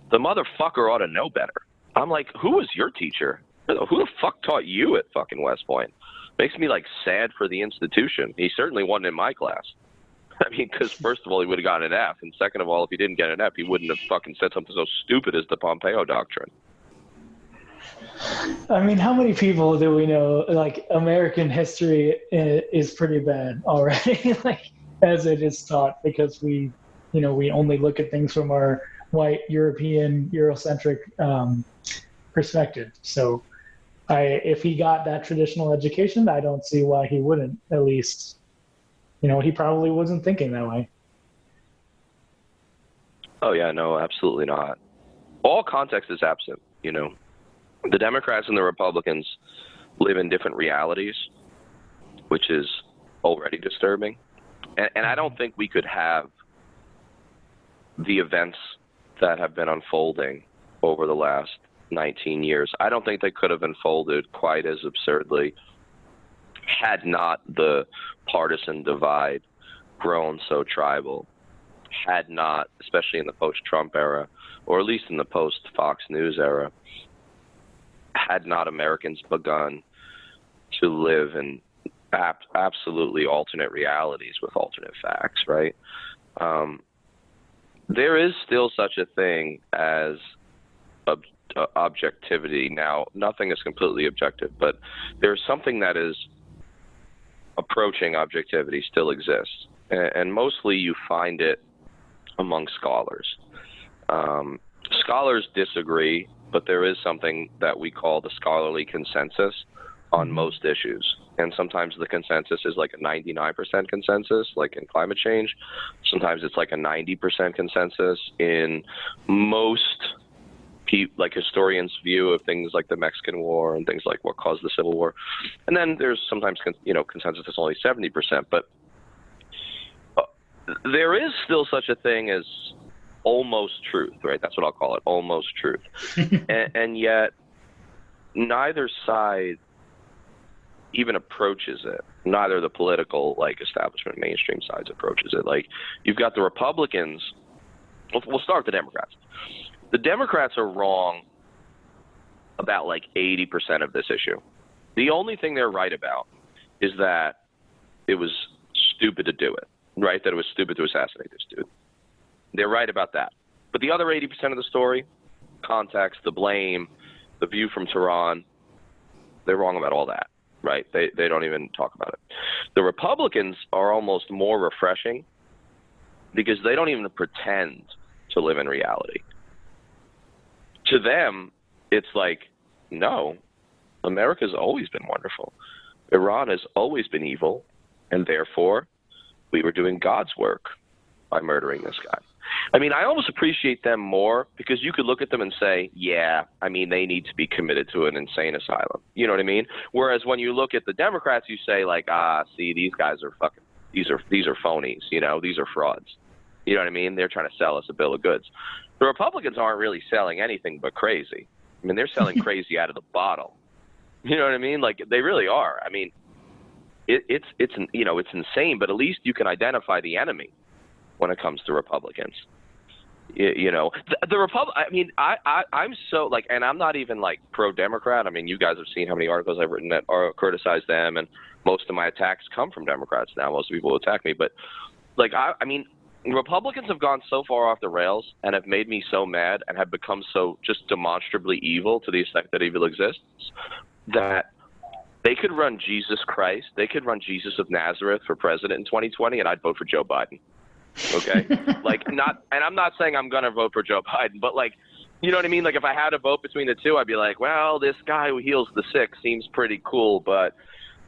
The motherfucker ought to know better. I'm like, who was your teacher? Who the fuck taught you at fucking West Point? Makes me sad for the institution. He certainly wasn't in my class. I mean, because first of all, he would have gotten an F, and second of all, if he didn't get an F, he wouldn't have fucking said something so stupid as the Pompeo doctrine. I mean, how many people do we know? American history is pretty bad already, as it is taught, because we only look at things from our white European Eurocentric perspective. So, if he got that traditional education, I don't see why he wouldn't. At least, he probably wasn't thinking that way. Oh yeah, no, absolutely not. All context is absent. The Democrats and the Republicans live in different realities, which is already disturbing. And I don't think we could have the events that have been unfolding over the last 19 years. I don't think they could have unfolded quite as absurdly had not the partisan divide grown so tribal, had not, especially in the post-Trump era, or at least in the post-Fox News era, had not Americans begun to live in absolutely alternate realities with alternate facts, right? There is still such a thing as objectivity. Now, nothing is completely objective, but there's something that is approaching objectivity still exists. And mostly you find it among scholars. Scholars disagree, but there is something that we call the scholarly consensus on most issues. And sometimes the consensus is like a 99% consensus, like in climate change. Sometimes it's like a 90% consensus in most historians' view of things like the Mexican War and things like what caused the Civil War. And then there's sometimes, consensus is only 70%. But there is still such a thing as almost truth, right? That's what I'll call it, almost truth. and yet neither side even approaches it. Neither the political establishment mainstream sides approaches it. You've got the Republicans. We'll start with the Democrats. The Democrats are wrong about 80% of this issue. The only thing they're right about is that it was stupid to do it, right? That it was stupid to assassinate this dude. They're right about that. But the other 80% of the story, context, the blame, the view from Tehran, they're wrong about all that. right? They don't even talk about it. The Republicans are almost more refreshing because they don't even pretend to live in reality. To them, it's like, no, America's always been wonderful. Iran has always been evil, and therefore we were doing God's work by murdering this guy. I mean, I almost appreciate them more because you could look at them and say, yeah, I mean, they need to be committed to an insane asylum. You know what I mean? Whereas when you look at the Democrats, you say like, see, these guys are fucking, these are phonies, you know, these are frauds. You know what I mean? They're trying to sell us a bill of goods. The Republicans aren't really selling anything but crazy. I mean, they're selling crazy out of the bottle. You know what I mean? Like, they really are. I mean, it's you know, it's insane, but at least you can identify the enemy when it comes to Republicans. You know, I mean, I'm so like, and I'm not even like pro-Democrat. I mean, you guys have seen how many articles I've written that are criticize them, and most of my attacks come from Democrats now. Most people attack me, but like, I mean, Republicans have gone so far off the rails and have made me so mad and have become so just demonstrably evil to the extent that evil exists that they could run Jesus Christ, they could run Jesus of Nazareth for president in 2020, and I'd vote for Joe Biden. Okay? Like, not, and I'm not saying I'm going to vote for Joe Biden, but like, you know what I mean? Like, if I had to vote between the two, I'd be like, well, this guy who heals the sick seems pretty cool, but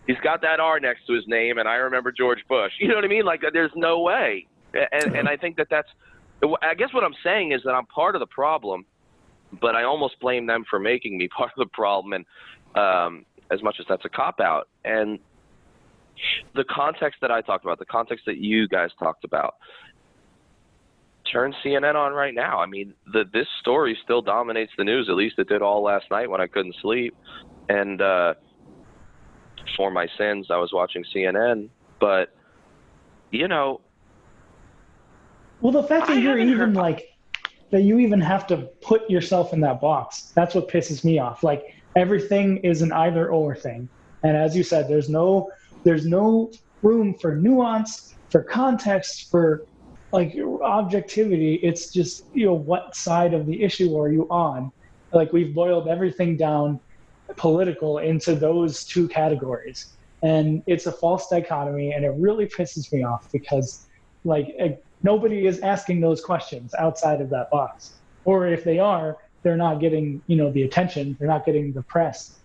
he's got that R next to his name, and I remember George Bush. You know what I mean? Like, there's no way. And I think that's, I guess what I'm saying is that I'm part of the problem, but I almost blame them for making me part of the problem. And as much as that's a cop-out. And the context that I talked about, the context that you guys talked about, turn CNN on right now. I mean, this story still dominates the news. At least it did all last night when I couldn't sleep. And for my sins, I was watching CNN. But, you know. Well, the fact that you're even like, that you even have to put yourself in that box, that's what pisses me off. Like, everything is an either or thing. And as you said, there's no room for nuance, for context, for like objectivity. It's just, you know, what side of the issue are you on? Like, we've boiled everything down political into those two categories. And it's a false dichotomy, and it really pisses me off because like nobody is asking those questions outside of that box. Or if they are, they're not getting, you know, the attention, they're not getting the press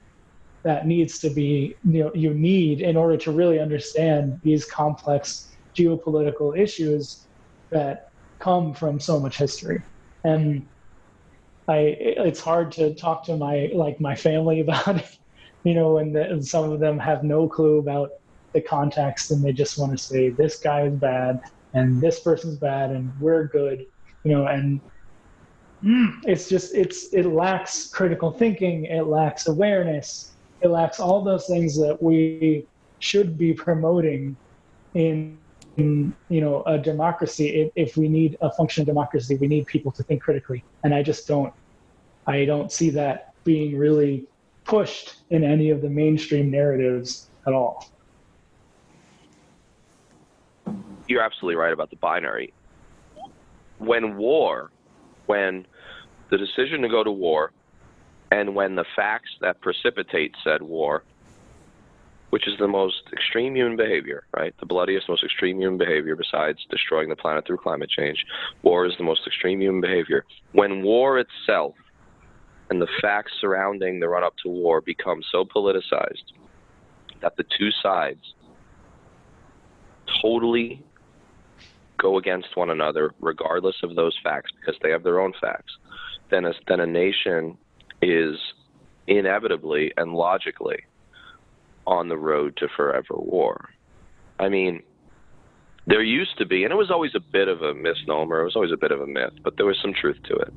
that needs to be, you know, you need in order to really understand these complex geopolitical issues that come from so much history. And it's hard to talk to my family about it, you know, and some of them have no clue about the context, and they just want to say this guy is bad and this person's bad and we're good, you know, and it's just, it lacks critical thinking, it lacks awareness, it lacks all those things that we should be promoting in you know, a democracy. If we need a functioning democracy, we need people to think critically. And I don't see that being really pushed in any of the mainstream narratives at all. You're absolutely right about the binary. When the decision to go to war, and when the facts that precipitate said war, which is the most extreme human behavior, right? The bloodiest, most extreme human behavior besides destroying the planet through climate change. War is the most extreme human behavior. When war itself and the facts surrounding the run-up to war become so politicized that the two sides totally go against one another regardless of those facts because they have their own facts, then a nation is inevitably and logically on the road to forever war. I mean, there used to be, and it was always a bit of a misnomer, it was always a bit of a myth, but there was some truth to it.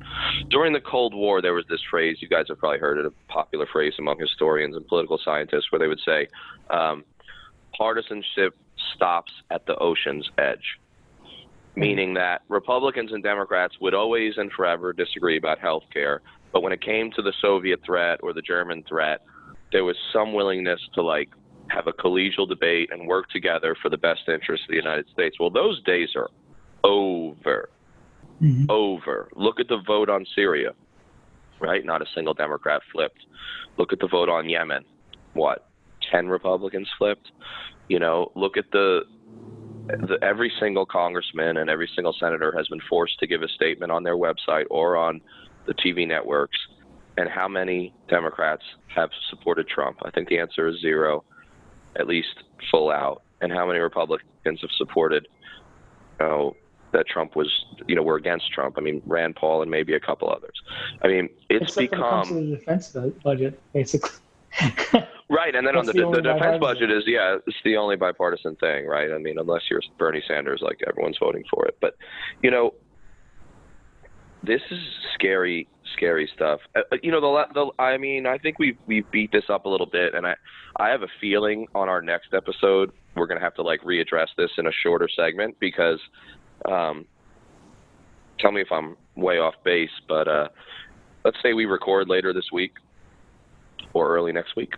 During the Cold War, there was this phrase, you guys have probably heard it, a popular phrase among historians and political scientists, where they would say, partisanship stops at the ocean's edge. Meaning that Republicans and Democrats would always and forever disagree about health care, but when it came to the Soviet threat or the German threat, there was some willingness to like have a collegial debate and work together for the best interest of the United States. Well, those days are over. Mm-hmm. Over. Look at the vote on Syria, right? Not a single Democrat flipped. Look at the vote on Yemen. What? 10 Republicans flipped. Look at every single congressman and every single senator has been forced to give a statement on their website or on the TV networks. And how many Democrats have supported Trump? I think the answer is 0, at least full out. And how many Republicans have supported, that Trump was, were against Trump? I mean, Rand Paul and maybe a couple others. I mean, it's Except become... when it comes to the defense budget, basically. Right, and then on the defense budget is, it's the only bipartisan thing, right? I mean, unless you're Bernie Sanders, like everyone's voting for it. But, this is scary stuff. I think we beat this up a little bit, and I have a feeling on our next episode we're going to have to readdress this in a shorter segment because, tell me if I'm way off base, but let's say we record later this week or early next week.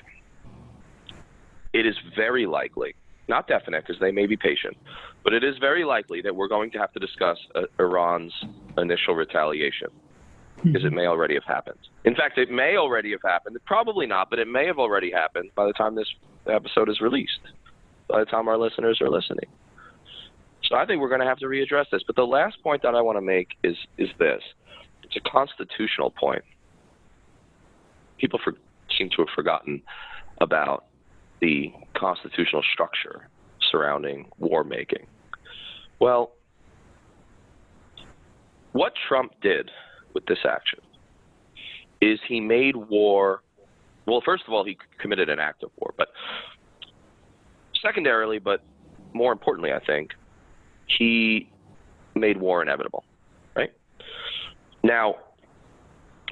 It is very likely, not definite because they may be patient, but it is very likely that we're going to have to discuss Iran's initial retaliation because it may already have happened. In fact, it may already have happened. Probably not, but it may have already happened by the time this episode is released, by the time our listeners are listening. So I think we're going to have to readdress this. But the last point that I want to make is this. It's a constitutional point. People seem to have forgotten about the constitutional structure surrounding war making. Well, what Trump did with this action is he made war. Well, first of all, he committed an act of war, but secondarily, but more importantly, I think, he made war inevitable, right? Now,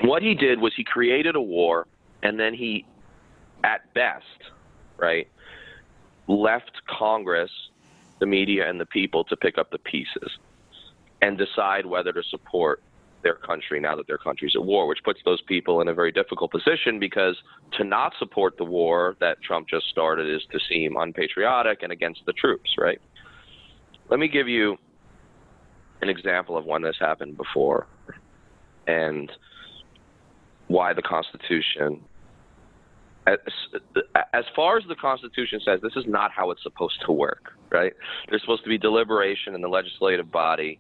what he did was he created a war, and then he, at best, right, left Congress, the media, and the people to pick up the pieces and decide whether to support their country now that their country's at war, which puts those people in a very difficult position because to not support the war that Trump just started is to seem unpatriotic and against the troops, right? Let me give you an example of when this happened before and why the Constitution, as far as the Constitution says, this is not how it's supposed to work, right? There's supposed to be deliberation in the legislative body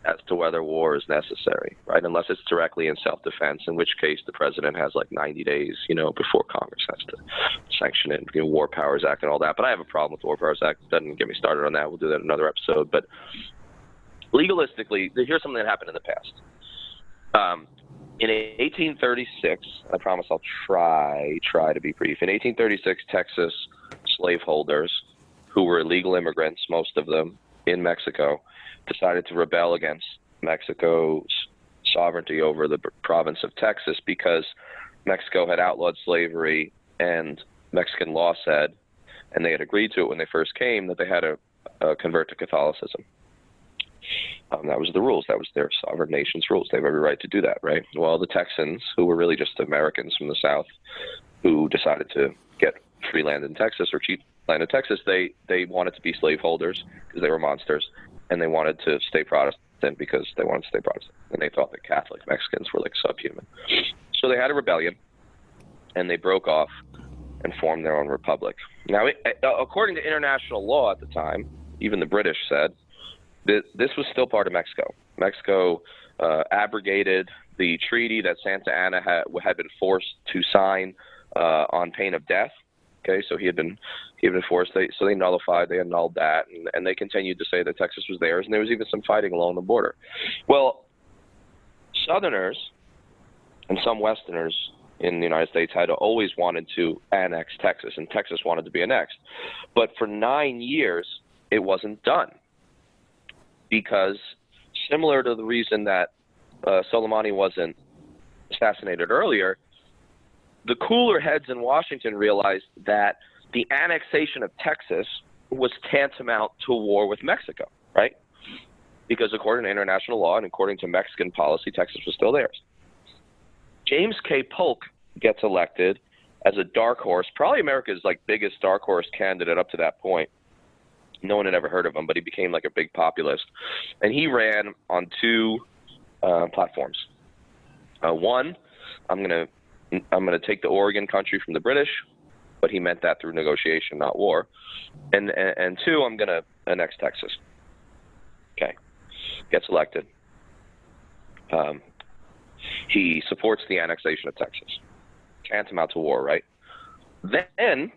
as to whether war is necessary, right? Unless it's directly in self-defense, in which case the president has 90 days, before Congress has to sanction it, War Powers Act and all that. But I have a problem with the War Powers Act. It doesn't get me started on that. We'll do that in another episode. But legalistically, here's something that happened in the past. In 1836, I promise I'll try to be brief. In 1836, Texas slaveholders, who were illegal immigrants, most of them, in Mexico, decided to rebel against Mexico's sovereignty over the province of Texas because Mexico had outlawed slavery and Mexican law said, and they had agreed to it when they first came, that they had to convert to Catholicism. That was the rules. That was their sovereign nation's rules. They have every right to do that, right? Well, the Texans, who were really just Americans from the South, who decided to get free land in Texas or cheap land in Texas, they wanted to be slaveholders because they were monsters, and they wanted to stay Protestant because they wanted to stay Protestant. And they thought that Catholic Mexicans were subhuman. So they had a rebellion, and they broke off and formed their own republic. Now, according to international law at the time, even the British said, this was still part of Mexico. Mexico abrogated the treaty that Santa Anna had been forced to sign on pain of death. Okay, so he had been forced. So they annulled that, and they continued to say that Texas was theirs, and there was even some fighting along the border. Well, Southerners and some Westerners in the United States had always wanted to annex Texas, and Texas wanted to be annexed. But for 9 years, it wasn't done. Because similar to the reason that Soleimani wasn't assassinated earlier, the cooler heads in Washington realized that the annexation of Texas was tantamount to war with Mexico, right? Because according to international law and according to Mexican policy, Texas was still theirs. James K. Polk gets elected as a dark horse, probably America's biggest dark horse candidate up to that point. No one had ever heard of him, but he became a big populist. And he ran on two platforms. One, I'm gonna take the Oregon country from the British, but he meant that through negotiation, not war. And two, I'm going to annex Texas. Okay. Gets elected. He supports the annexation of Texas. Tantamount to war, right? Then,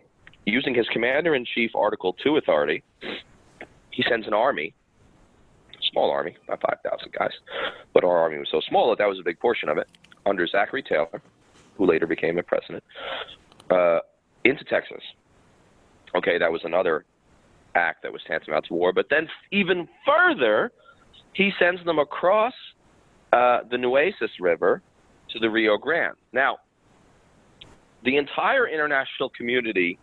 using his commander-in-chief Article 2 authority, he sends an army, small army, about 5,000 guys, but our army was so small that was a big portion of it, under Zachary Taylor, who later became a president, into Texas. Okay, that was another act that was tantamount to war. But then even further, he sends them across the Nueces River to the Rio Grande. Now, the entire international community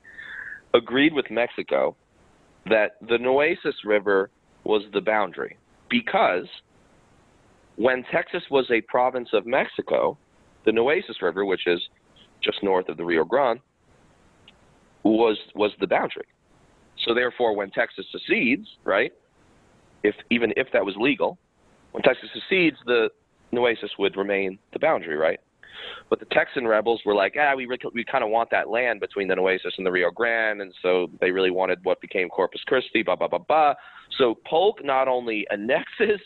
agreed with Mexico that the Nueces River was the boundary, because when Texas was a province of Mexico, the Nueces River, which is just north of the Rio Grande, was the boundary. So therefore, when Texas secedes, right, even if that was legal, when Texas secedes, the Nueces would remain the boundary, right? But the Texan rebels were like, we kind of want that land between the Nueces and the Rio Grande, and so they really wanted what became Corpus Christi, blah, blah, blah, blah. So Polk not only annexes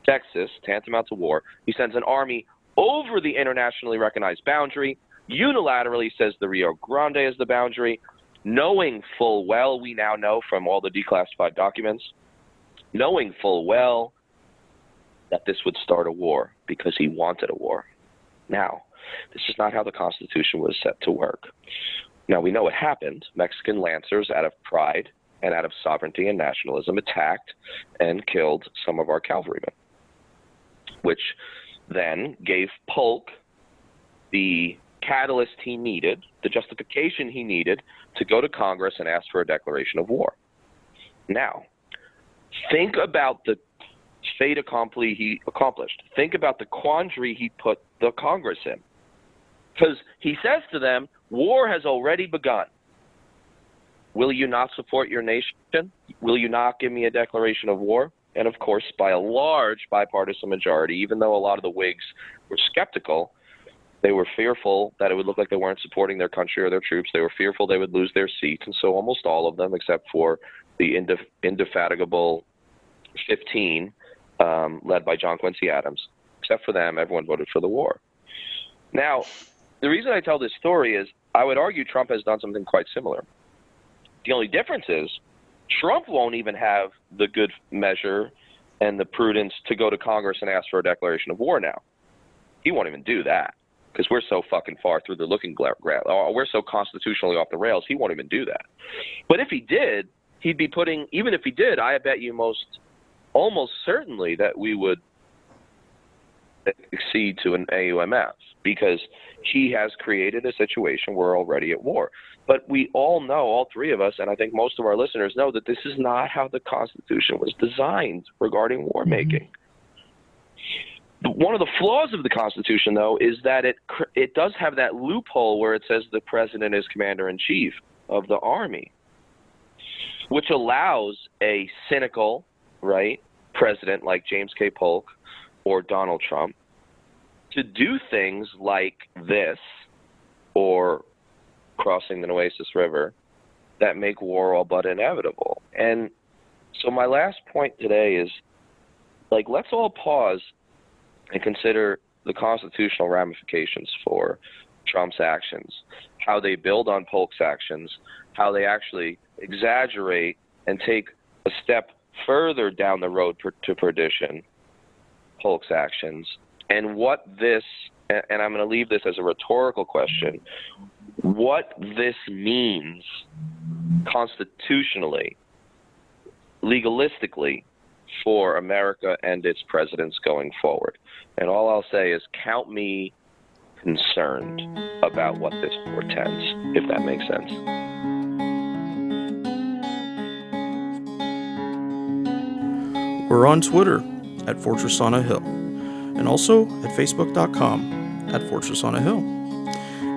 Texas, tantamount to war, he sends an army over the internationally recognized boundary, unilaterally says the Rio Grande is the boundary, knowing full well, we now know from all the declassified documents, knowing full well that this would start a war because he wanted a war. Now, this is not how the Constitution was set to work. Now, we know what happened. Mexican lancers, out of pride and out of sovereignty and nationalism, attacked and killed some of our cavalrymen, which then gave Polk the catalyst he needed, the justification he needed to go to Congress and ask for a declaration of war. Now, think about the fait accompli he accomplished. Think about the quandary he put the Congress in. Because he says to them, war has already begun. Will you not support your nation? Will you not give me a declaration of war? And of course, by a large bipartisan majority, even though a lot of the Whigs were skeptical, they were fearful that it would look like they weren't supporting their country or their troops. They were fearful they would lose their seats. And so almost all of them, except for the indefatigable 15, led by John Quincy Adams, except for them, everyone voted for the war. Now, the reason I tell this story is I would argue Trump has done something quite similar. The only difference is Trump won't even have the good measure and the prudence to go to Congress and ask for a declaration of war now. He won't even do that because we're so fucking far through the looking glass. We're so constitutionally off the rails, he won't even do that. But if he did, he'd be putting, even if he did, I bet you almost certainly that we would accede to an AUMF because he has created a situation where we're already at war. But we all know, all three of us, and I think most of our listeners know, that this is not how the Constitution was designed regarding war making. One of the flaws of the Constitution, though, is that it does have that loophole where it says the president is commander-in-chief of the army, which allows a cynical, right, president like James K. Polk or Donald Trump to do things like this or crossing the Nueces River that make war all but inevitable. And so my last point today is, let's all pause and consider the constitutional ramifications for Trump's actions, how they build on Polk's actions, how they actually exaggerate and take a step further down the road to perdition, Polk's actions, and what this, and I'm going to leave this as a rhetorical question, what this means constitutionally, legalistically, for America and its presidents going forward. And all I'll say is count me concerned about what this portends, if that makes sense. We're on Twitter at Fortress on a Hill, and also at Facebook.com at Fortress on a Hill.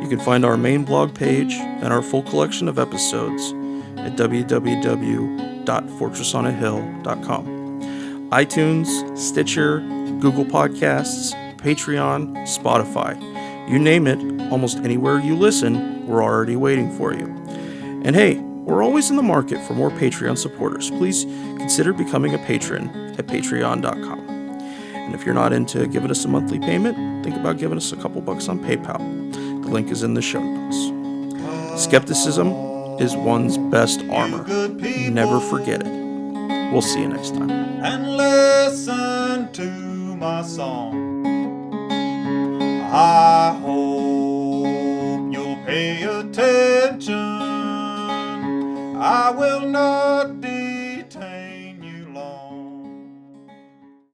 You can find our main blog page and our full collection of episodes at www.fortressonahill.com. iTunes, Stitcher, Google Podcasts, Patreon, Spotify. You name it, almost anywhere you listen, we're already waiting for you. And hey, we're always in the market for more Patreon supporters. Please consider becoming a patron at patreon.com. And if you're not into giving us a monthly payment, think about giving us a couple bucks on PayPal. The link is in the show notes. Skepticism is one's best armor. Never forget it. We'll see you next time. And listen to my song. I hope you'll pay attention. I will not detain